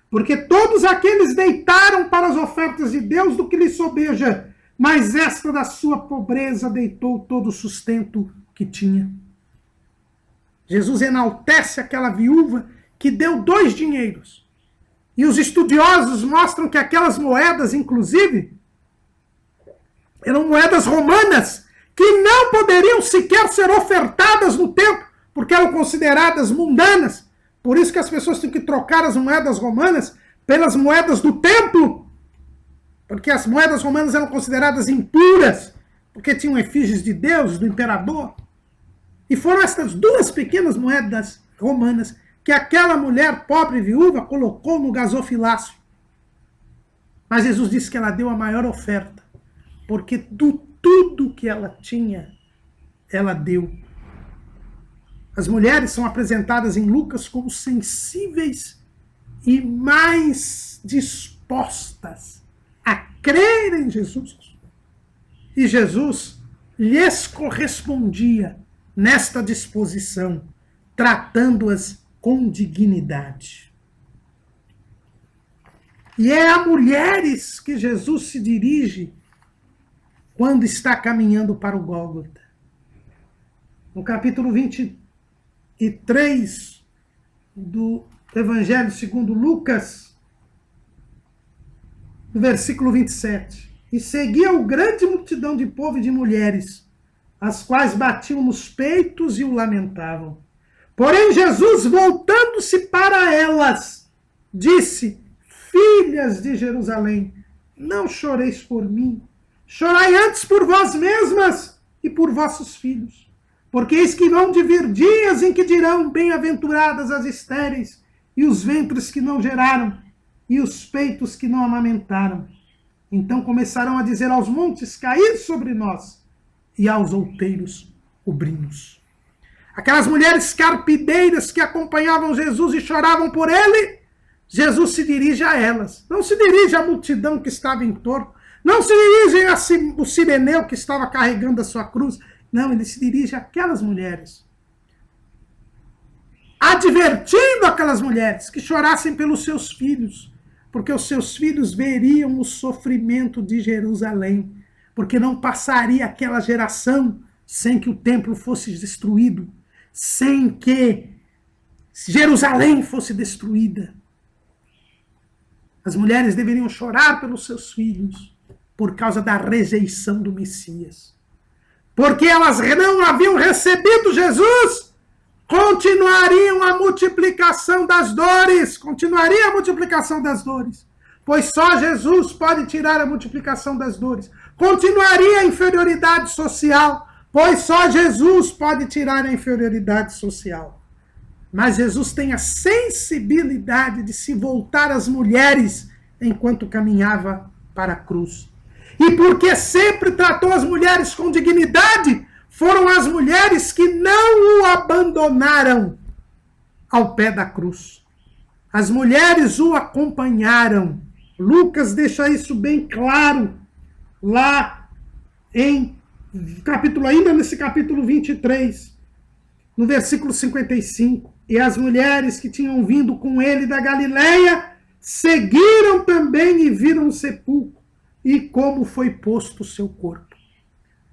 porque todos aqueles deitaram para as ofertas de Deus do que lhe sobeja, mas esta da sua pobreza deitou todo o sustento que tinha. Jesus enaltece aquela viúva que deu 2 dinheiros. E os estudiosos mostram que aquelas moedas, inclusive, eram moedas romanas, que não poderiam sequer ser ofertadas no templo, porque eram consideradas mundanas. Por isso que as pessoas tinham que trocar as moedas romanas pelas moedas do templo, porque as moedas romanas eram consideradas impuras, porque tinham efígies de Deus, do imperador. E foram essas 2 pequenas moedas romanas que aquela mulher pobre e viúva colocou no gasofilácio. Mas Jesus disse que ela deu a maior oferta, porque tudo que ela tinha, ela deu. As mulheres são apresentadas em Lucas como sensíveis e mais dispostas a crer em Jesus. E Jesus lhes correspondia nesta disposição, tratando-as com dignidade. E é a mulheres que Jesus se dirige quando está caminhando para o Gólgota. No capítulo 23 do Evangelho segundo Lucas, no versículo 27. E seguia o grande multidão de povo e de mulheres, as quais batiam nos peitos e o lamentavam. Porém, Jesus, voltando-se para elas, disse: filhas de Jerusalém, não choreis por mim, chorai antes por vós mesmas e por vossos filhos. Porque eis que vão de vir dias em que dirão: bem-aventuradas as estéreis, e os ventres que não geraram, e os peitos que não amamentaram. Então começarão a dizer aos montes: caí sobre nós, e aos outeiros cobri-nos. Aquelas mulheres carpideiras que acompanhavam Jesus e choravam por ele, Jesus se dirige a elas. Não se dirige à multidão que estava em torno. Não se dirige ao sireneu que estava carregando a sua cruz. Não, ele se dirige àquelas mulheres, advertindo aquelas mulheres que chorassem pelos seus filhos, porque os seus filhos veriam o sofrimento de Jerusalém, porque não passaria aquela geração sem que o templo fosse destruído, sem que Jerusalém fosse destruída. As mulheres deveriam chorar pelos seus filhos por causa da rejeição do Messias. Porque elas não haviam recebido Jesus, continuariam a multiplicação das dores, continuaria a multiplicação das dores, pois só Jesus pode tirar a multiplicação das dores. Continuaria a inferioridade social, pois só Jesus pode tirar a inferioridade social. Mas Jesus tem a sensibilidade de se voltar às mulheres enquanto caminhava para a cruz. E porque sempre tratou as mulheres com dignidade, foram as mulheres que não o abandonaram ao pé da cruz. As mulheres o acompanharam. Lucas deixa isso bem claro lá em capítulo, ainda nesse capítulo 23, no versículo 55. E as mulheres que tinham vindo com ele da Galileia seguiram também e viram o sepulcro e como foi posto o seu corpo.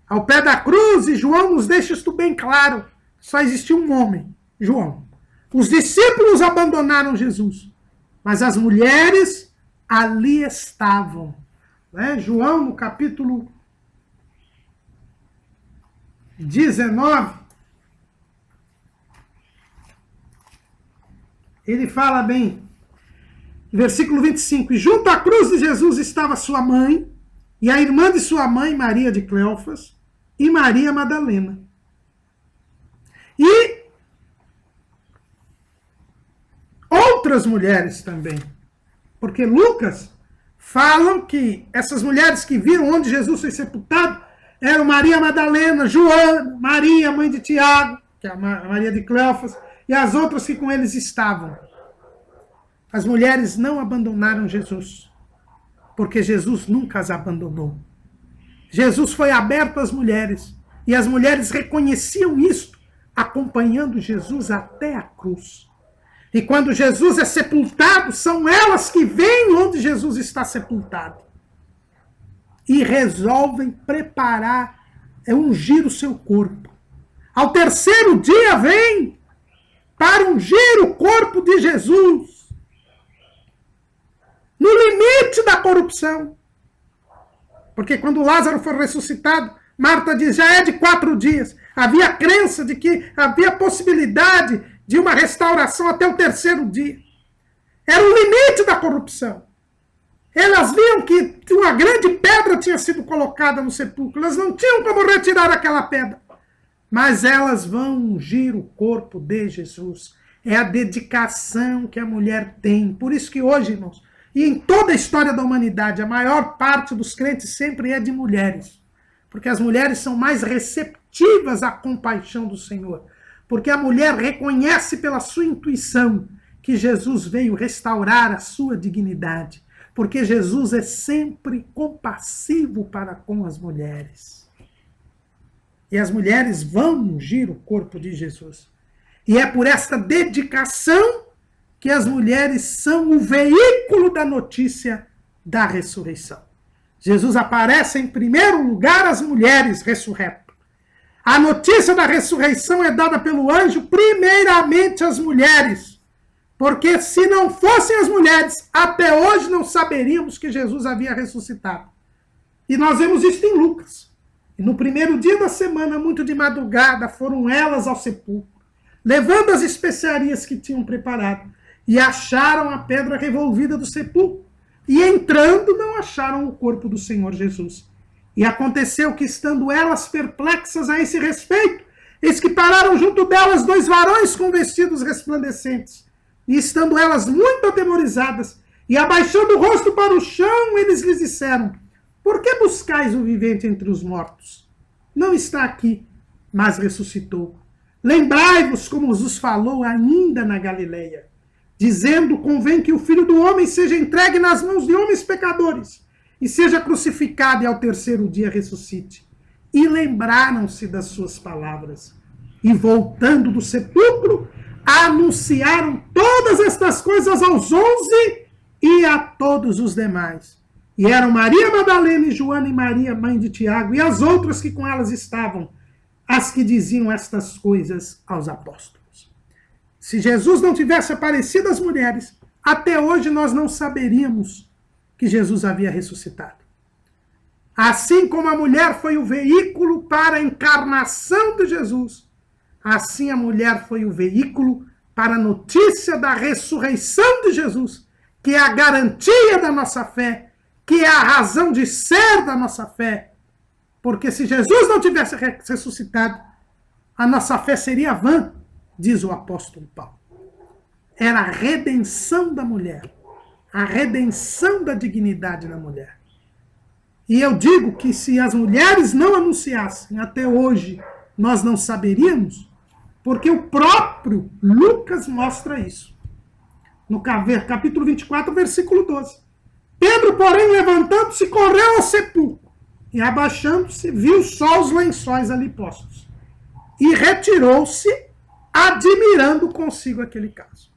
Ao pé da cruz, e João nos deixa isto bem claro, só existia um homem, João. Os discípulos abandonaram Jesus, mas as mulheres ali estavam. João, no capítulo 19, ele fala bem, versículo 25, e junto à cruz de Jesus estava sua mãe, e a irmã de sua mãe, Maria de Cleofas, e Maria Madalena. E outras mulheres também, porque Lucas falam que essas mulheres que viram onde Jesus foi sepultado eram Maria Madalena, Joana, Maria, mãe de Tiago, que é a Maria de Cleofas, e as outras que com eles estavam. As mulheres não abandonaram Jesus, porque Jesus nunca as abandonou. Jesus foi aberto às mulheres, e as mulheres reconheciam isto, acompanhando Jesus até a cruz. E quando Jesus é sepultado, são elas que veem onde Jesus está sepultado. E resolvem preparar, ungir o seu corpo. Ao terceiro dia vem para ungir o corpo de Jesus. No limite da corrupção. Porque quando Lázaro foi ressuscitado, Marta diz, já é de 4 dias. Havia crença de que havia possibilidade de uma restauração até o terceiro dia. Era o limite da corrupção. Elas viam que uma grande pedra tinha sido colocada no sepulcro. Elas não tinham como retirar aquela pedra. Mas elas vão ungir o corpo de Jesus. É a dedicação que a mulher tem. Por isso que hoje, irmãos, e em toda a história da humanidade, a maior parte dos crentes sempre é de mulheres. Porque as mulheres são mais receptivas à compaixão do Senhor. Porque a mulher reconhece pela sua intuição que Jesus veio restaurar a sua dignidade. Porque Jesus é sempre compassivo para com as mulheres. E as mulheres vão ungir o corpo de Jesus. E é por esta dedicação que as mulheres são o veículo da notícia da ressurreição. Jesus aparece em primeiro lugar às mulheres ressurretas. A notícia da ressurreição é dada pelo anjo primeiramente às mulheres. Porque se não fossem as mulheres, até hoje não saberíamos que Jesus havia ressuscitado. E nós vemos isso em Lucas. E no primeiro dia da semana, muito de madrugada, foram elas ao sepulcro, levando as especiarias que tinham preparado, e acharam a pedra revolvida do sepulcro. E entrando, não acharam o corpo do Senhor Jesus. E aconteceu que, estando elas perplexas a esse respeito, eis que pararam junto delas 2 varões com vestidos resplandecentes. E estando elas muito atemorizadas, e abaixando o rosto para o chão, eles lhes disseram, por que buscais o vivente entre os mortos? Não está aqui, mas ressuscitou. Lembrai-vos como vos falou ainda na Galileia, dizendo, convém que o Filho do Homem seja entregue nas mãos de homens pecadores, e seja crucificado e ao terceiro dia ressuscite. E lembraram-se das suas palavras. E voltando do sepulcro, anunciaram todas estas coisas aos 11 e a todos os demais. E eram Maria Madalena e Joana e Maria, mãe de Tiago, e as outras que com elas estavam, as que diziam estas coisas aos apóstolos. Se Jesus não tivesse aparecido às mulheres, até hoje nós não saberíamos que Jesus havia ressuscitado. Assim como a mulher foi o veículo para a encarnação de Jesus, assim a mulher foi o veículo para a notícia da ressurreição de Jesus, que é a garantia da nossa fé, que é a razão de ser da nossa fé. Porque se Jesus não tivesse ressuscitado, a nossa fé seria vã, diz o apóstolo Paulo. Era a redenção da mulher, a redenção da dignidade da mulher. E eu digo que se as mulheres não anunciassem até hoje, nós não saberíamos, porque o próprio Lucas mostra isso. No capítulo 24, versículo 12. Pedro, porém, levantando-se, correu ao sepulcro, e abaixando-se, viu só os lençóis ali postos. E retirou-se, admirando consigo aquele caso.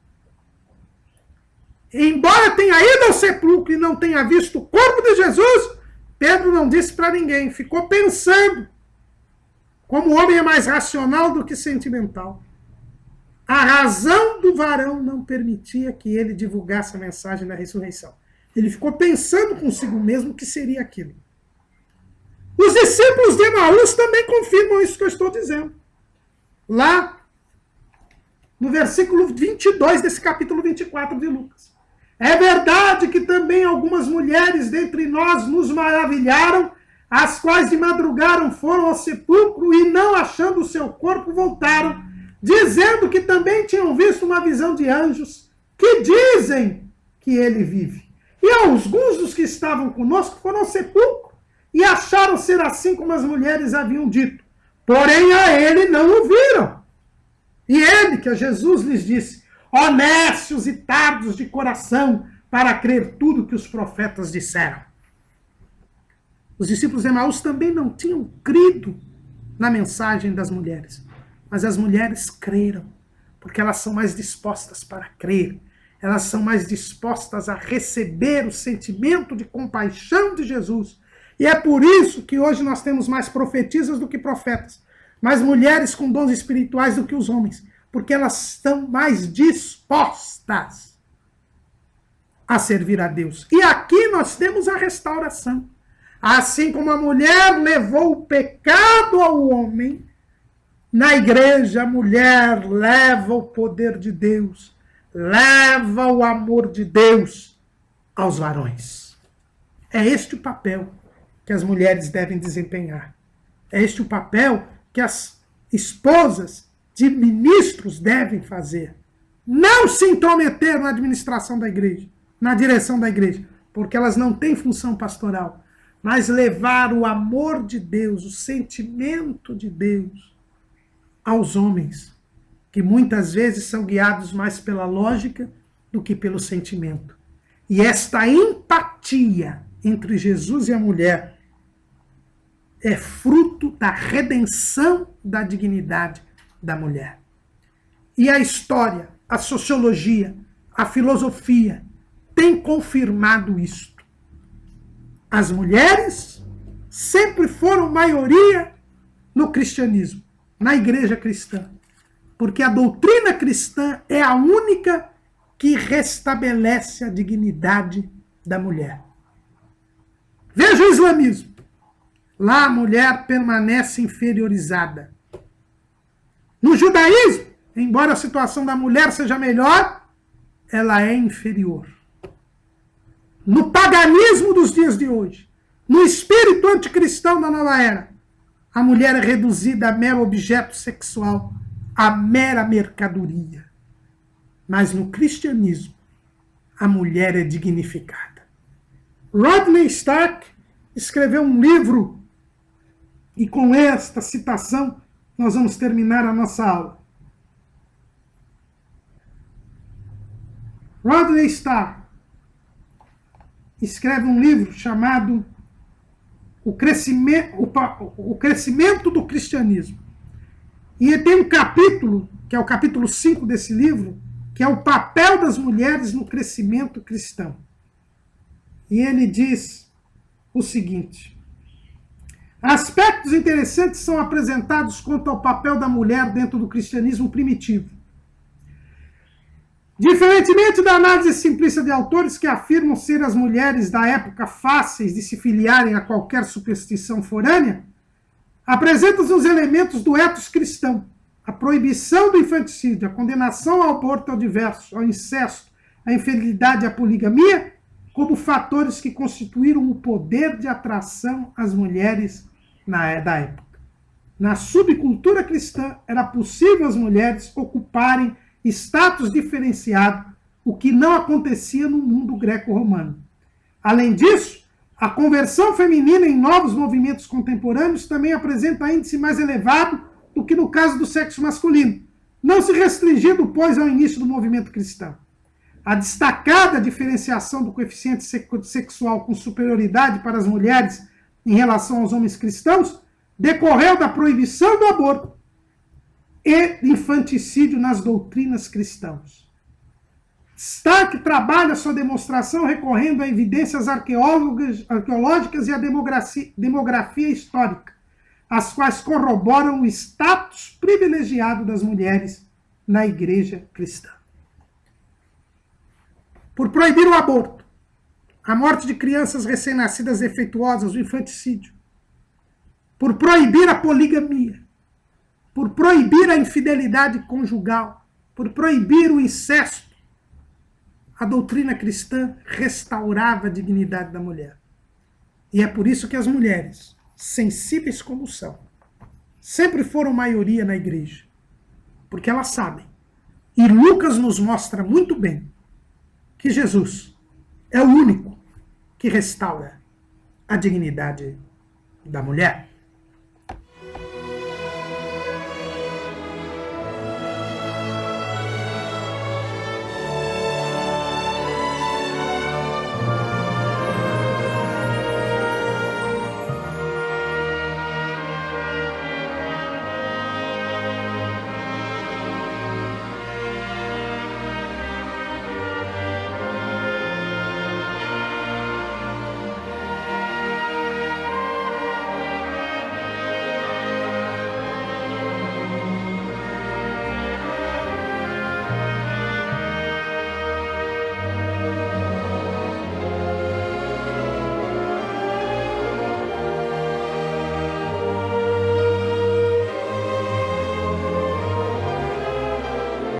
Embora tenha ido ao sepulcro e não tenha visto o corpo de Jesus, Pedro não disse para ninguém, ficou pensando. Como o homem é mais racional do que sentimental. A razão do varão não permitia que ele divulgasse a mensagem da ressurreição. Ele ficou pensando consigo mesmo o que seria aquilo. Os discípulos de Emaús também confirmam isso que eu estou dizendo. Lá, no versículo 22 desse capítulo 24 de Lucas. É verdade que também algumas mulheres dentre nós nos maravilharam, as quais de madrugada foram ao sepulcro e, não achando o seu corpo, voltaram, dizendo que também tinham visto uma visão de anjos, que dizem que ele vive. E alguns dos que estavam conosco foram ao sepulcro e acharam ser assim como as mulheres haviam dito. Porém, a ele não o viram. E ele, que é Jesus, lhes disse: honestos e tardos de coração, para crer tudo que os profetas disseram. Os discípulos de Emaús também não tinham crido na mensagem das mulheres. Mas as mulheres creram, porque elas são mais dispostas para crer. Elas são mais dispostas a receber o sentimento de compaixão de Jesus. E é por isso que hoje nós temos mais profetisas do que profetas. Mais mulheres com dons espirituais do que os homens. Porque elas estão mais dispostas a servir a Deus. E aqui nós temos a restauração. Assim como a mulher levou o pecado ao homem, na igreja a mulher leva o poder de Deus, leva o amor de Deus aos varões. É este o papel que as mulheres devem desempenhar. É este o papel que as esposas de ministros devem fazer. Não se intrometer na administração da igreja, na direção da igreja, porque elas não têm função pastoral, mas levar o amor de Deus, o sentimento de Deus aos homens, que muitas vezes são guiados mais pela lógica do que pelo sentimento. E esta empatia entre Jesus e a mulher é fruto da redenção da dignidade da mulher. E a história, a sociologia, a filosofia tem confirmado isto. As mulheres sempre foram maioria no cristianismo, na igreja cristã, porque a doutrina cristã é a única que restabelece a dignidade da mulher. Veja o islamismo. Lá a mulher permanece inferiorizada. No judaísmo, embora a situação da mulher seja melhor, ela é inferior. No paganismo dos dias de hoje, no espírito anticristão da nova era, a mulher é reduzida a mero objeto sexual, a mera mercadoria. Mas no cristianismo, a mulher é dignificada. Rodney Stark escreveu um livro, e com esta citação nós vamos terminar a nossa aula. Rodney Stark escreve um livro chamado O Crescimento do Cristianismo. E ele tem um capítulo, que é o capítulo 5 desse livro, que é o papel das mulheres no crescimento cristão. E ele diz o seguinte: aspectos interessantes são apresentados quanto ao papel da mulher dentro do cristianismo primitivo. Diferentemente da análise simplista de autores que afirmam ser as mulheres da época fáceis de se filiarem a qualquer superstição forânea, apresentam-se os elementos do ethos cristão, a proibição do infanticídio, a condenação ao aborto, ao divórcio, ao incesto, à infidelidade e à poligamia, como fatores que constituíram o poder de atração às mulheres da época. Na subcultura cristã, era possível as mulheres ocuparem status diferenciado, o que não acontecia no mundo greco-romano. Além disso, a conversão feminina em novos movimentos contemporâneos também apresenta índice mais elevado do que no caso do sexo masculino, não se restringindo, pois, ao início do movimento cristão. A destacada diferenciação do coeficiente sexual com superioridade para as mulheres em relação aos homens cristãos decorreu da proibição do aborto e infanticídio nas doutrinas cristãs. Stark trabalha sua demonstração recorrendo a evidências arqueológicas e a demografia histórica, as quais corroboram o status privilegiado das mulheres na igreja cristã. Por proibir o aborto, a morte de crianças recém-nascidas defeituosas, o infanticídio, por proibir a poligamia, por proibir a infidelidade conjugal, por proibir o incesto, a doutrina cristã restaurava a dignidade da mulher. E é por isso que as mulheres, sensíveis como são, sempre foram maioria na igreja. Porque elas sabem. E Lucas nos mostra muito bem que Jesus é o único que restaura a dignidade da mulher.